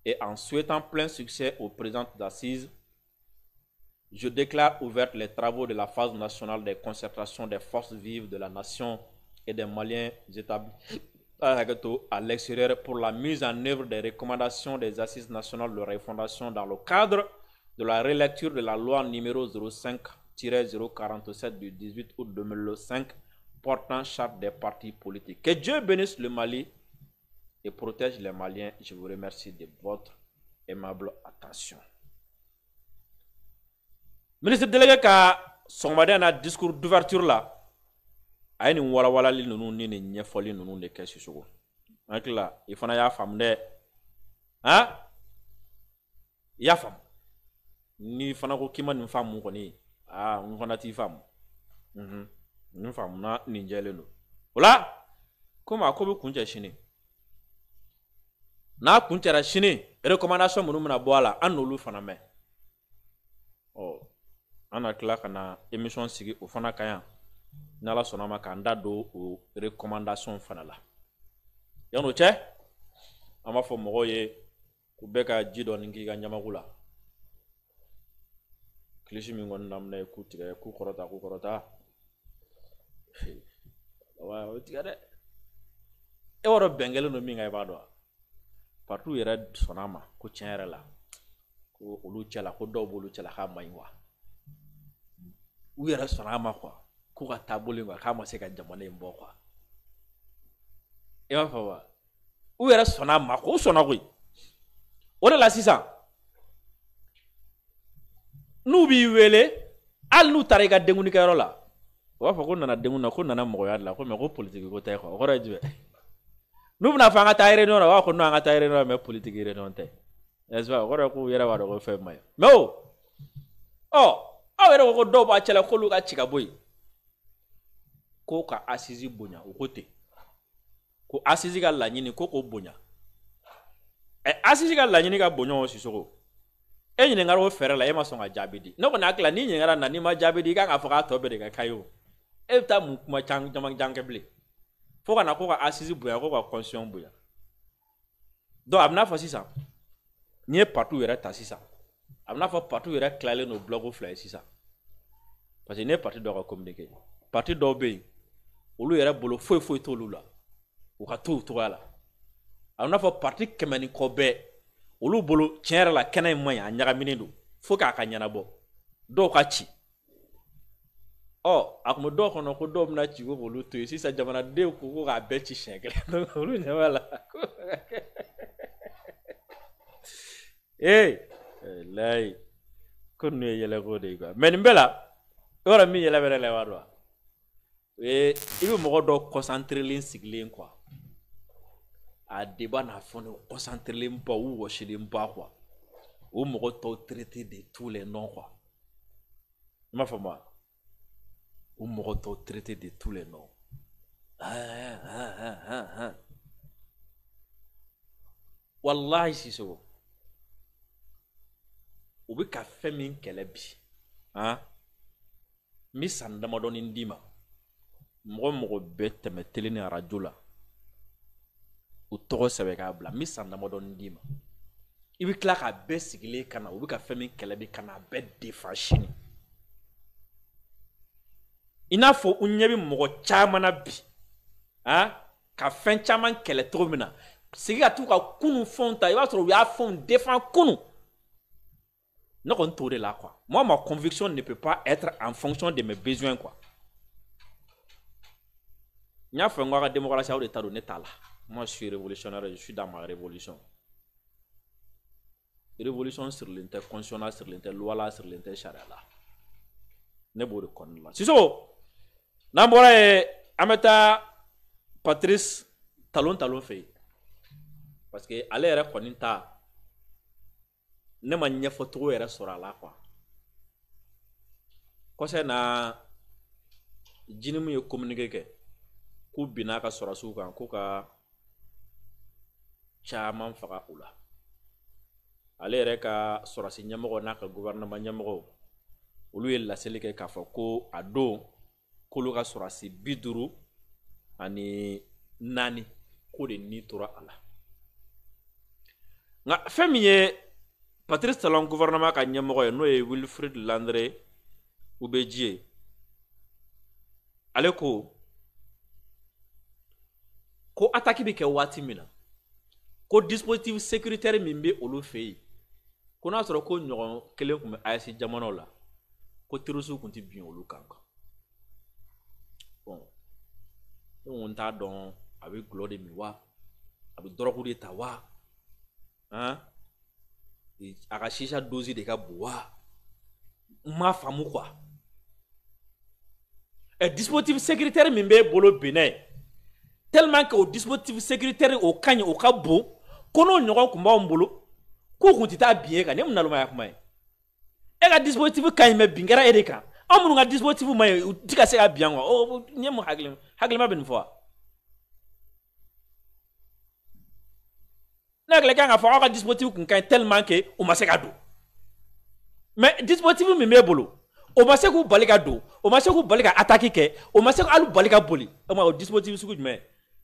et en souhaitant plein succès aux présentes assises, je déclare ouvertes les travaux de la phase nationale des concertations des forces vives de la nation et des Maliens établis à l'extérieur pour la mise en œuvre des recommandations des assises nationales de refondation dans le cadre de la relecture de la loi numéro 05-047 du 18 août 2005 portant charte des partis politiques. Que Dieu bénisse le Mali et protège les Maliens. Je vous remercie de votre aimable attention. Ministre délégué ka sɔgɔmaden na discours d'ouverture la a ye nin walawalali ninnu ni nin ɲɛfɔli ninnu de kɛ Sisoko. An hakili la i fana y'a faamu dɛ i y'a faamu ni fana ko k'i ma nin faamu kɔni n fana t'i faamu nin faamuna nin jɛlen don o la komi a ko bɛ kuncɛ sini n'a kuncɛra sini recommandation minnu bɛna bɔ a la an n'olu fana mɛn an na tila ka na émission sigi o fana kan yan n'Ala sɔnna ma k'an da don o recommandation fana la yan'o cɛ an b'a fɔ mɔgɔw ye k'u bɛɛ ka ji dɔɔni k'i ka ɲamaku la kilisi min kɔni daminɛ ye k'u tigɛ k'u kɔrɔta o tigɛ dɛ e wɔrɔ bɛn kɛlen don min kan i b'a dɔn wa partout yɛrɛ sɔnna ma ko tiɲɛ yɛrɛ la ko olu cɛla ko dɔw b'olu cɛla k'a man ɲi wa u yɛrɛ sɔnna ma quoi k'u ka taabolo quoi k'a ma se ka jamana in bɔ quoi i b'a fɔ wa u yɛrɛ sɔnna ma ko u sɔnna koyi o de la sisan n'u b'i wele hali n'u taara i ka denkunikɛyɔrɔ la u b'a fɔ ko nana denkun na ko nana mɔgɔya de la ko mais ko politique ko tɛ quoi o kɔrɔ ye jumɛn n'u bɛna fɔ an ka taa réunion na u b'a fɔ ko non an ka taa réunion na mais politique réunion tɛ n'est-ce pas o kɔrɔ ye k'u yɛrɛ b'a dɔn ko fɛn ma ɲi mais aw yɛrɛ ko dɔw b'a cɛla k'olu ka ci ka bɔ yen ko ka assise bonya o ko ten ko assise ka laɲini ko k'o bonya assise ka laɲini ka bonya o Sisoko e ɲininkara o fɛrɛ la e ma sɔn ka jaabi di ne kɔni hakili ni ɲininkara na ni ma jaabi di i kan ka fɔ k'a tɔ bɛɛ de ka kayi o e bɛ taa mun kuma caman kɛ bilen fo ka na ko ka assise bonya ko ka constitution bonya donc a bɛ n'a fɔ sisan n'i ye parti yɛrɛ ta sisan a bɛ n'a fɔ parti yɛrɛ tilalen don bloc fila ye sisan parce que ne ye parti dɔw ka communiqué parti dɔw bɛ yen olu yɛrɛ bolo foyi t'olu la u ka to o cogoya la a bɛ n'a fɔ parti 100 ni kɔ bɛɛ olu bolo tiɲɛ yɛrɛ la kɛnɛ in man ɲi a ɲagaminen don fo k'a ka ɲɛnabɔ dɔw ka ci a tun bɛ dɔw kɔnɔ ko dɔw bɛna ci ko k'olu to yen sisan jamanadenw ko k'a bɛɛ ci siɲɛ kelen donc olu ɲɛ b'a la layi ko ninnu ye yɛlɛko de ye quoi mais nin bɛɛ la e yɔrɔ min yɛlɛ bɛ ne la i b'a dɔn wa i bɛ mɔgɔ dɔw concentrelen sigilen quoi a débat n'a fɔ ne concentrelen ba u wɔsilen ba quoi o mɔgɔ tɔw traité de tous les noms quoi i m'a faamu wa o mɔgɔ tɔw traité de tous les noms wallahi Sisoko u bɛ ka fɛn min kɛlɛ bi n bɛ san damadɔni d'i ma mɔgɔ bɛ tɛmɛ télé ni radio la u tɔgɔ sɛbɛn k'a bila n bɛ san damadɔni d'i ma i bɛ tila k'a bɛɛ sigilen ka na u bɛ ka fɛn min kɛlɛ bi ka na a bɛɛ défend sini i n'a fɔ u ɲɛ bɛ mɔgɔ caman na bi ka fɛn caman kɛlɛ cogo min na sigi ka t'u ka kunun fɛnw ta i b'a sɔrɔ u y'a fɛnw défend kunun ne kɔni t'o de la quoi moi ma conviction ne peut pas être en fonction de mes besoins quoi n y'a fɔ n ko a ka démocratie aw de ta don ne t'a la moi je suis révolutionnaire je suis dans ma révolution sirilen tɛ constitution la sirilen tɛ loi la sirilen tɛ sariya la ne b'o de kɔnɔna la Sisoko n'an bɔra yen an bɛ taa Patrice Talon fɛ yen parce que ale yɛrɛ kɔni ta ne ma ɲɛfɔcogo yɛrɛ sɔrɔ a la quoi kɔsɛ na Jinimu ye communiqué kɛ k'u binna ka sɔrɔsiw kan ko ka caman faga u la ale yɛrɛ ka sɔrɔsi ɲɛmɔgɔ n'a ka gouvernement ɲɛmɔgɔw olu ye laseli kɛ k'a fɔ ko a don k'olu ka sɔrɔsi 54 ko de ni tora a la nka fɛn min ye Patrice Talon gouvernement ka ɲɛmɔgɔ ye n'o ye Wilfrid Landré Ubeji ye ale ko attaque bi kɛ waati min na ko dispositif sécuritaire min bɛ olu fɛ yen ko n'a sɔrɔ ko ɲɔgɔn kelen tun bɛ AES jamanaw la ko terroriste tun tɛ bin olu kan bon n t'a dɔn a bɛ gulɔ de min wa a bɛ dɔrɔgu de ta wa a ka shisha dosi de ka bon wa n m'a faamu quoi dispositif sécuritaire min bɛ bolo Benin tellement que o dispositif sécuritaire o kaɲi o ka bon ko n'o ɲɔgɔn tun b'anw bolo k'o tun tɛ taa bin e kan ne mun nalomaya kuma ye e ka dispositif kaɲi mais bin kɛra e de kan anw minnu ka dispositif ma ɲi u ti ka se ka bin an kan n ye mun hakilima bɛ nin fɔ wa ne hakili kan ka fɔ aw ka dispositif kun kaɲi tellement que o ma se ka don mais dispositif min b'e bolo o ma se k'u bali ka don o ma se k'u bali ka attaque kɛ o ma se k'u bali ka boli o ma o dispositif sugu jumɛn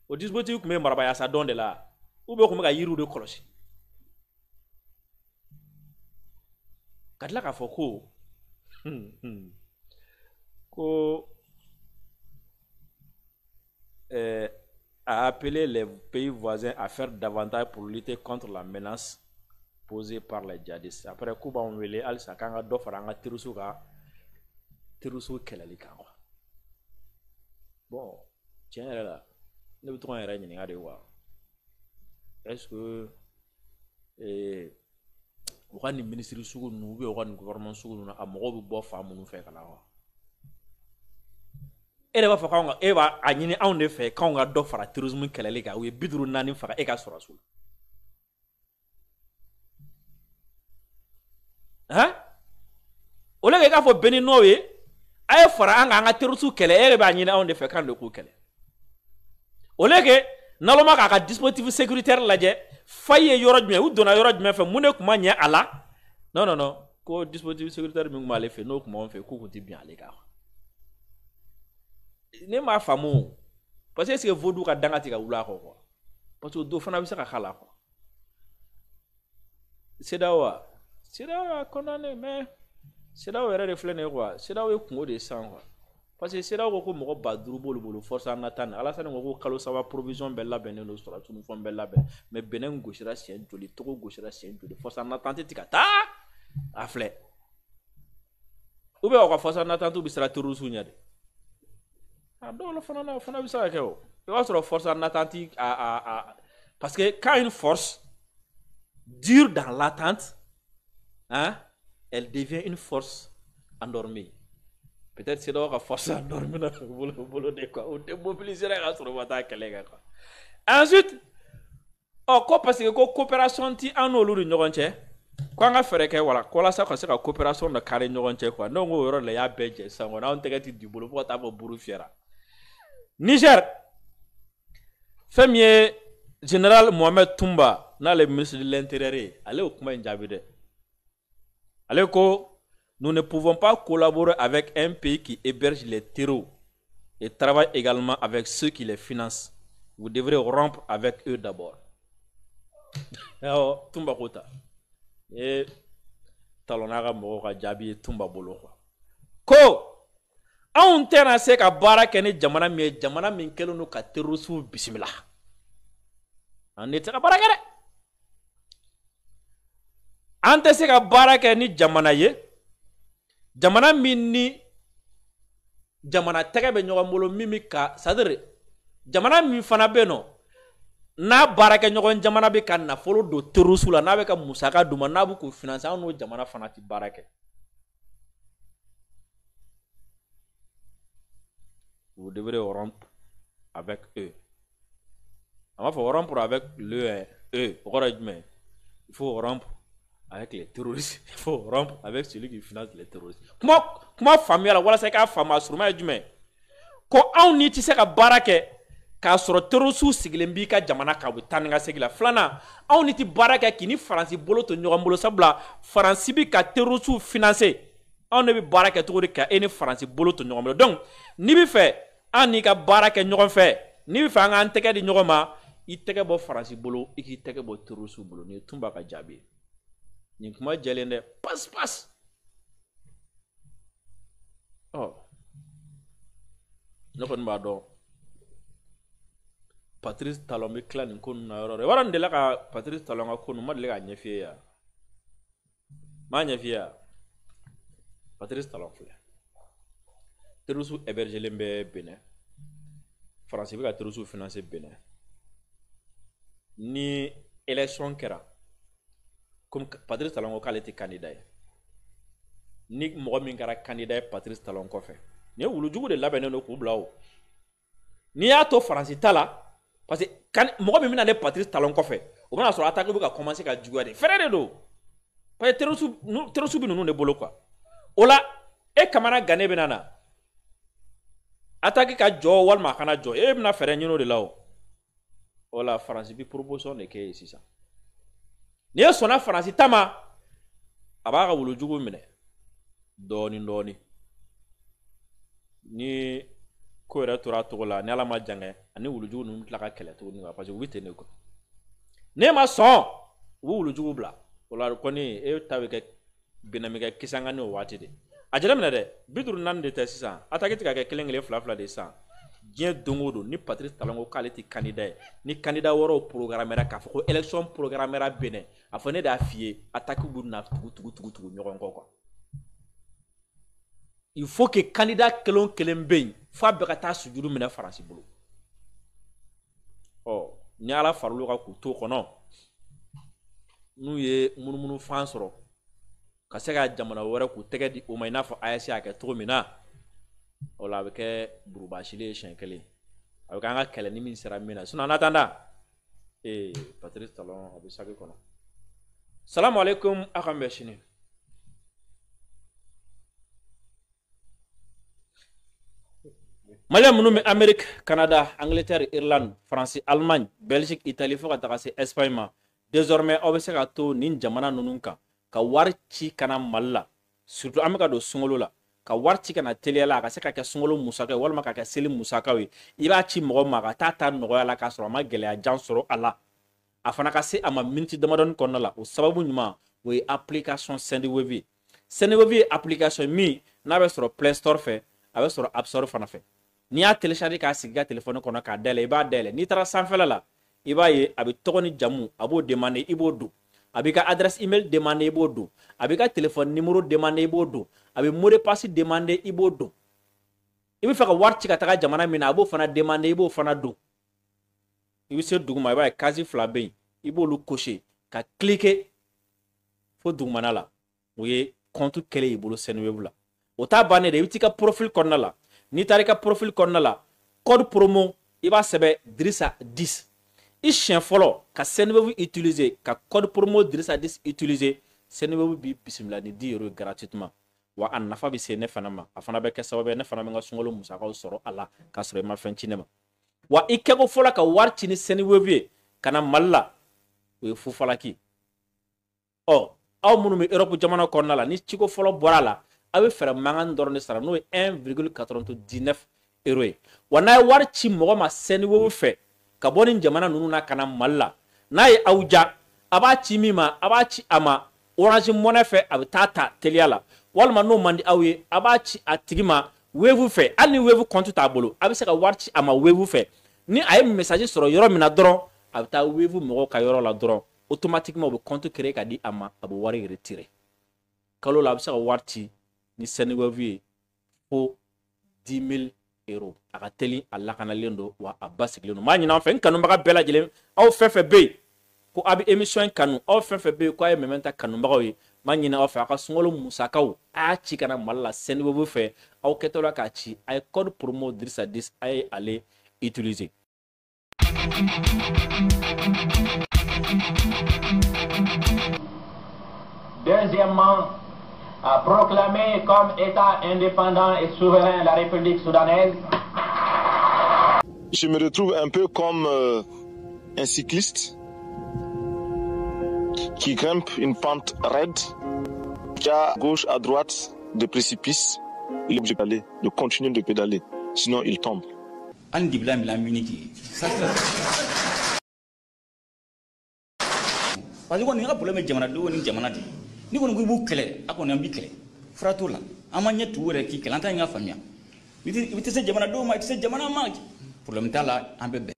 o dispositif tun bɛ marabaya sa dɔn de la ou bien o tun bɛ ka yiriw de kɔlɔsi ka tila k'a fɔ ko a appelé les pays voisins à faire davantage pour lutter contre la menace posée par les djihadistes après k'u b'anw wele halisa k'an ka dɔ fara an ka terroriste kɛlɛli kan quoi bon tiɲɛ yɛrɛ la ne bɛ to k'an yɛrɛ ɲininka de wa est-ce que u ka nin ministre sugu ninnu ou bien u ka nin gouvernement sugu ninnu a mɔgɔw bɛ bɔ fan minnu fɛ ka na wa e de b'a fɔ k'anw ka e b'a a ɲini anw de fɛ k'anw ka dɔ fara terrorisme kɛlɛli kan u ye 54 faga e ka sɔrɔsiw la o le k'a fɔ Beni n'o ye a ye fara an ka terroriste kɛlɛ e yɛrɛ b'a ɲini anw de fɛ kan de k'u kɛlɛ o le kɛ naloma k'a ka dispositif sécuritaire lajɛ fa ye yɔrɔ jumɛn u donna yɔrɔ jumɛn fɛ mun de tun ma ɲɛ a la non ko dispositif sécuritaire min tun b'ale fɛ n'o tun b'anw fɛ k'u tun tɛ bin ale kan ne m'a faamu parce que est-ce que Vodou ka danga tɛ ka wuli a kɔ quoi parce que dɔ fana bɛ se ka k'a la quoi CEDEAO y'a condamné mais CEDEAO yɛrɛ de filɛ nin ye quoi CEDEAO ye kungo de san quoi parce que CEDEAO ko mɔgɔ 5000 b'olu bolo force en attente Alassane ko kalo 3 provision bɛɛ labɛnnen don sɔrɔdasiw ni fɛnw bɛɛ labɛn mais Benin gosira siɲɛ joli Togo gosira siɲɛ joli force en attente tɛ ka taa a filɛ ou bien aw ka force en attente bɛ siran terroriste ɲɛ de a dɔw la fana bɛ se ka kɛ o i b'a sɔrɔ force en attente parce que quand une force dure dans l'attente hein, elle devient une force endormie. Peut-être c'est donc la force endormie dans le boulot de quoi. On démobiliser la race sur quoi. Ensuite, quoi parce que coopération ti en olu ñogonche. Quoi nga fere ke wala ko la sa ko se ka coopération de carré ñogonche quoi. Non go yoro le ya beje sango na on tegati du boulot pour ta buru fiera. Niger. Premier général Mohamed Toumba, na le ministre de l'Intérieur, allez au kuma njabide. Allez ko nous ne pouvons pas collaborer avec un pays qui héberge les terreaux et travaille également avec ceux qui les financent. Vous devrez rompre avec eux d'abord. Alors, Toumba Kota. Et Talonara Moroka Djabi Toumba Bolo. Ko! On tient se ka bara kene jamana min kelo no ka terrorisme bismillah. On était ka bara kene. Ante se ka bara kene jamana ye. Jamana min ni jamana tege be ɲɔgɔn bolo min bi ka c'est-à-dire jamana min fana be no n'a baara kɛ ɲɔgɔn jamana bi ka nafolo do terrorisme la n'a bɛ ka musaka d'u ma n'a b'u k'u financer an n'o jamana fana ti baara kɛ. Vous devrez rompre avec eux. On va faire rompre avec eux. O kɔrɔ ye jumɛn? Il faut rompre avec les terroristes. Il faut rompre avec celui qui finance les terroristes. Comment famille la wala se ka fama suruma jumɛn? Ko anw ni ti se ka baara kɛ k'a sɔrɔ terroristes sigilen b'i ka jamana kan u bɛ taa ni ka segin la. Filanan anw ni ti baara kɛ k'i ni Faransi bolo to ɲɔgɔn bolo sabula Faransi bi ka terroristes financer. Anw de bi baara kɛ cogo di ka e ni Faransi bolo to ɲɔgɔn bolo. Donc n'i bi fɛ an n'i ka baara kɛ ɲɔgɔn fɛ n'i bi fɛ an k'an tɛgɛ di ɲɔgɔn ma i tɛgɛ bɔ Faransi bolo i k'i tɛgɛ bɔ terroristes bolo ni Toumba ka jaabi. Ni kuma jɛlen dɛ pas. Ne kɔni b'a dɔn Patrice Talon bɛ tila nin ko ninnu na yɔrɔ dɔ. I b'a dɔn n delila ka Patrice Talon ka ko ninnu ma deli k'a ɲɛf'i ye yan. M'a ɲɛf'i ye yan. Patrice Talon filɛ. Terroristes hébergelen bɛ Benin. Faransi bɛ ka terroristes financer Benin. Ni élection kɛra comme Patrice Talon ko k'ale tɛ candidat ye. Ni mɔgɔ min kɛra candidat ye Patrice Talon kɔfɛ. Ni ye wulujugu de labɛnnen don k'u bila o. N'i y'a to Faransi ta la parce que mɔgɔ min bɛna ale Patrice Talon kɔfɛ o bɛna sɔrɔ attaque bɛ ka commencer ka juguya de. Fɛrɛ de don. Parce que terroristes bɛ ninnu de bolo quoi. O la e Kamara Gane bɛna na attaque ka jɔ walima a kana jɔ e bɛna fɛrɛ ɲini o de la o. O la Faransi bɛ proposition de kɛ ye sisan. N'i ye sɔnna Faransi ta ma a b'a ka wulujugu minɛ dɔɔni. Ni ko yɛrɛ tora togo la ni Ala ma jan kɛ ani wulujugu ninnu tila ka kɛlɛ tuguni parce que u bɛ ten de quoi. N'e ma sɔn u bɛ wulujugu bila o la kɔni e ta bɛ kɛ Benin bɛ kɛ kisangani o waati de. A jateminɛ dɛ 54 de tɛ sisan attaque tɛ ka kɛ 1 2 de sisan diɲɛ don o don ni Patrice Talon ko k'ale tɛ candidat ye ni candidat wɛrɛw programmera k'a fɔ ko élection programmera Benin a fɔ ne de y'a f'i ye attaque b'u na tugu ɲɔgɔn kɔ quoi. Il faut que candidat kelen bɛ yen f'a bɛɛ ka taa sujudu minɛ Faransi bolo. Ni Ala far'olu kan k'u to kɔnɔ n'u ye munumunu fan sɔrɔ ka se ka jamana wɛrɛ k'u tɛgɛ di o ma i n'a fɔ AES y'a kɛ cogo min na o la a bɛ kɛ burubasili ye siɲɛ kelen a bɛ kɛ an ka kɛlɛ ni min sera min na sinon en attendant Patrice Talon a bɛ saki kɔnɔ. Salamu alaikum a ka bɛn sini. Malien minnu Amérique, Canada, Angleterre, Irlande, France, Allemagne, Belgique, Italie fo ka taga se Espagne ma. Désormais aw bɛ se ka to nin jamana ninnu kan ka wari ci kana Mali la surtout an bɛ ka don sunkalo la ka wari ci kana teliya la a ka se ka kɛ sunkalo musaka ye walima ka kɛ seli musakaw ye i b'a ci mɔgɔ ma ka taa ta nɔgɔya la k'a sɔrɔ a ma gɛlɛya jan sɔrɔ a la a fana ka se a ma miniti damadɔni kɔnɔna la o sababu ɲuman o ye application Sendwave ye Sendwave ye application min n'a bɛ sɔrɔ Play Store fɛ a bɛ sɔrɔ App Store fana fɛ n'i y'a télécharger k'a sigi i ka téléphone kɔnɔ k'a dayɛlɛ i b'a dayɛlɛ n'i taara sanfɛla la i b'a ye a bɛ tɔgɔ ni jamu a b'o demander i b'o don a b'i ka adresse email demander i b'o don a b'i ka téléphone numéro demander i b'o don a bɛ mot de passe demander i b'o don i bɛ fɛ ka wari ci ka taga jamana min na a b'o fana demander i b'o fana don i bɛ se duguma i b'a ye case fila bɛ yen i b'olu cocher ka cliquer fo dugumana la o ye compte kɛlen y'i bolo Sendwave la o t'a bannen dɛ i bɛ t'i ka profil kɔnɔna la n'i taara i ka profil kɔnɔna la code promo i b'a sɛbɛn Dirisa 10 i siɲɛ fɔlɔ ka Sendwave utiliser ka code promo Dirisa 10 utiliser Sendwave b'i bisimila ni 10 € gratuitement wa a nafa bɛ se ne fana ma a fana bɛ kɛ sababu ye ne fana bɛ n ka sunkalo musakaw sɔrɔ a la k'a sɔrɔ i ma fɛn ci ne ma wa i kɛko fɔlɔ ka wari ci ni Sendwave ye ka na Mali la o ye fufalaki ɔ aw minnu bɛ Europe jamana kɔnɔna la ni ciko fɔlɔ bɔra a la a bɛ fɛɛrɛ mankan dɔrɔn de sara n'o ye 1,99 € ye wa n'a ye wari ci mɔgɔ ma Sendwave fɛ ka bɔ nin jamana ninnu na ka na Mali la n'a ye aw ja a b'a ci min ma a b'a ci a ma Orange Money fɛ a bɛ taa ta teliya la walima n'o man di aw ye a b'a ci a tigi ma Wave fɛ hali ni Wave compte t'a bolo a bɛ se ka wari ci a ma Wave fɛ ni a ye message sɔrɔ yɔrɔ min na dɔrɔn a bɛ taa Wave mɔgɔw ka yɔrɔ la dɔrɔn automatiquement o bɛ compte créer ka di a ma a bɛ wari retirer kalo la a bɛ se ka wari ci ni Sendwave ye fo 10 000 € a ka teli a lakanalen don wa a basigilen don maa ɲin'an fɛ n kanubaga bɛɛ lajɛlen aw fɛn fɛn bɛ yen ko a bɛ émission in kanu aw fɛn fɛn bɛ yen ko a ye Mɛmɛ ta kanubagaw ye maa ɲini aw fɛ a ka sunkalo musakaw a y'a ci kana Mali la Sendwave fɛ aw kɛtɔ la k'a ci a ye code promo Dirisa 10 a ye ale utiliser. Deuxièmement, a proclamé comme État indépendant et souverain la République soudanaise. Je me retrouve un peu comme un cycliste qui grimpe une pente raide, qui a à gauche, à droite des précipices. Il est obligé d'aller, de continuer de pédaler, sinon il tombe. Parce que ni ka problème ye jamana denw ni jamana de ni kɔni ko i b'u kɛlɛ a kɔni an b'i kɛlɛ fura t'o la an ma ɲɛ tugu yɛrɛ k'i kɛlɛ an t'a ɲɛ faamuya i tɛ se jamana denw ma i tɛ se jamana ma problème t'a la an bɛ bɛn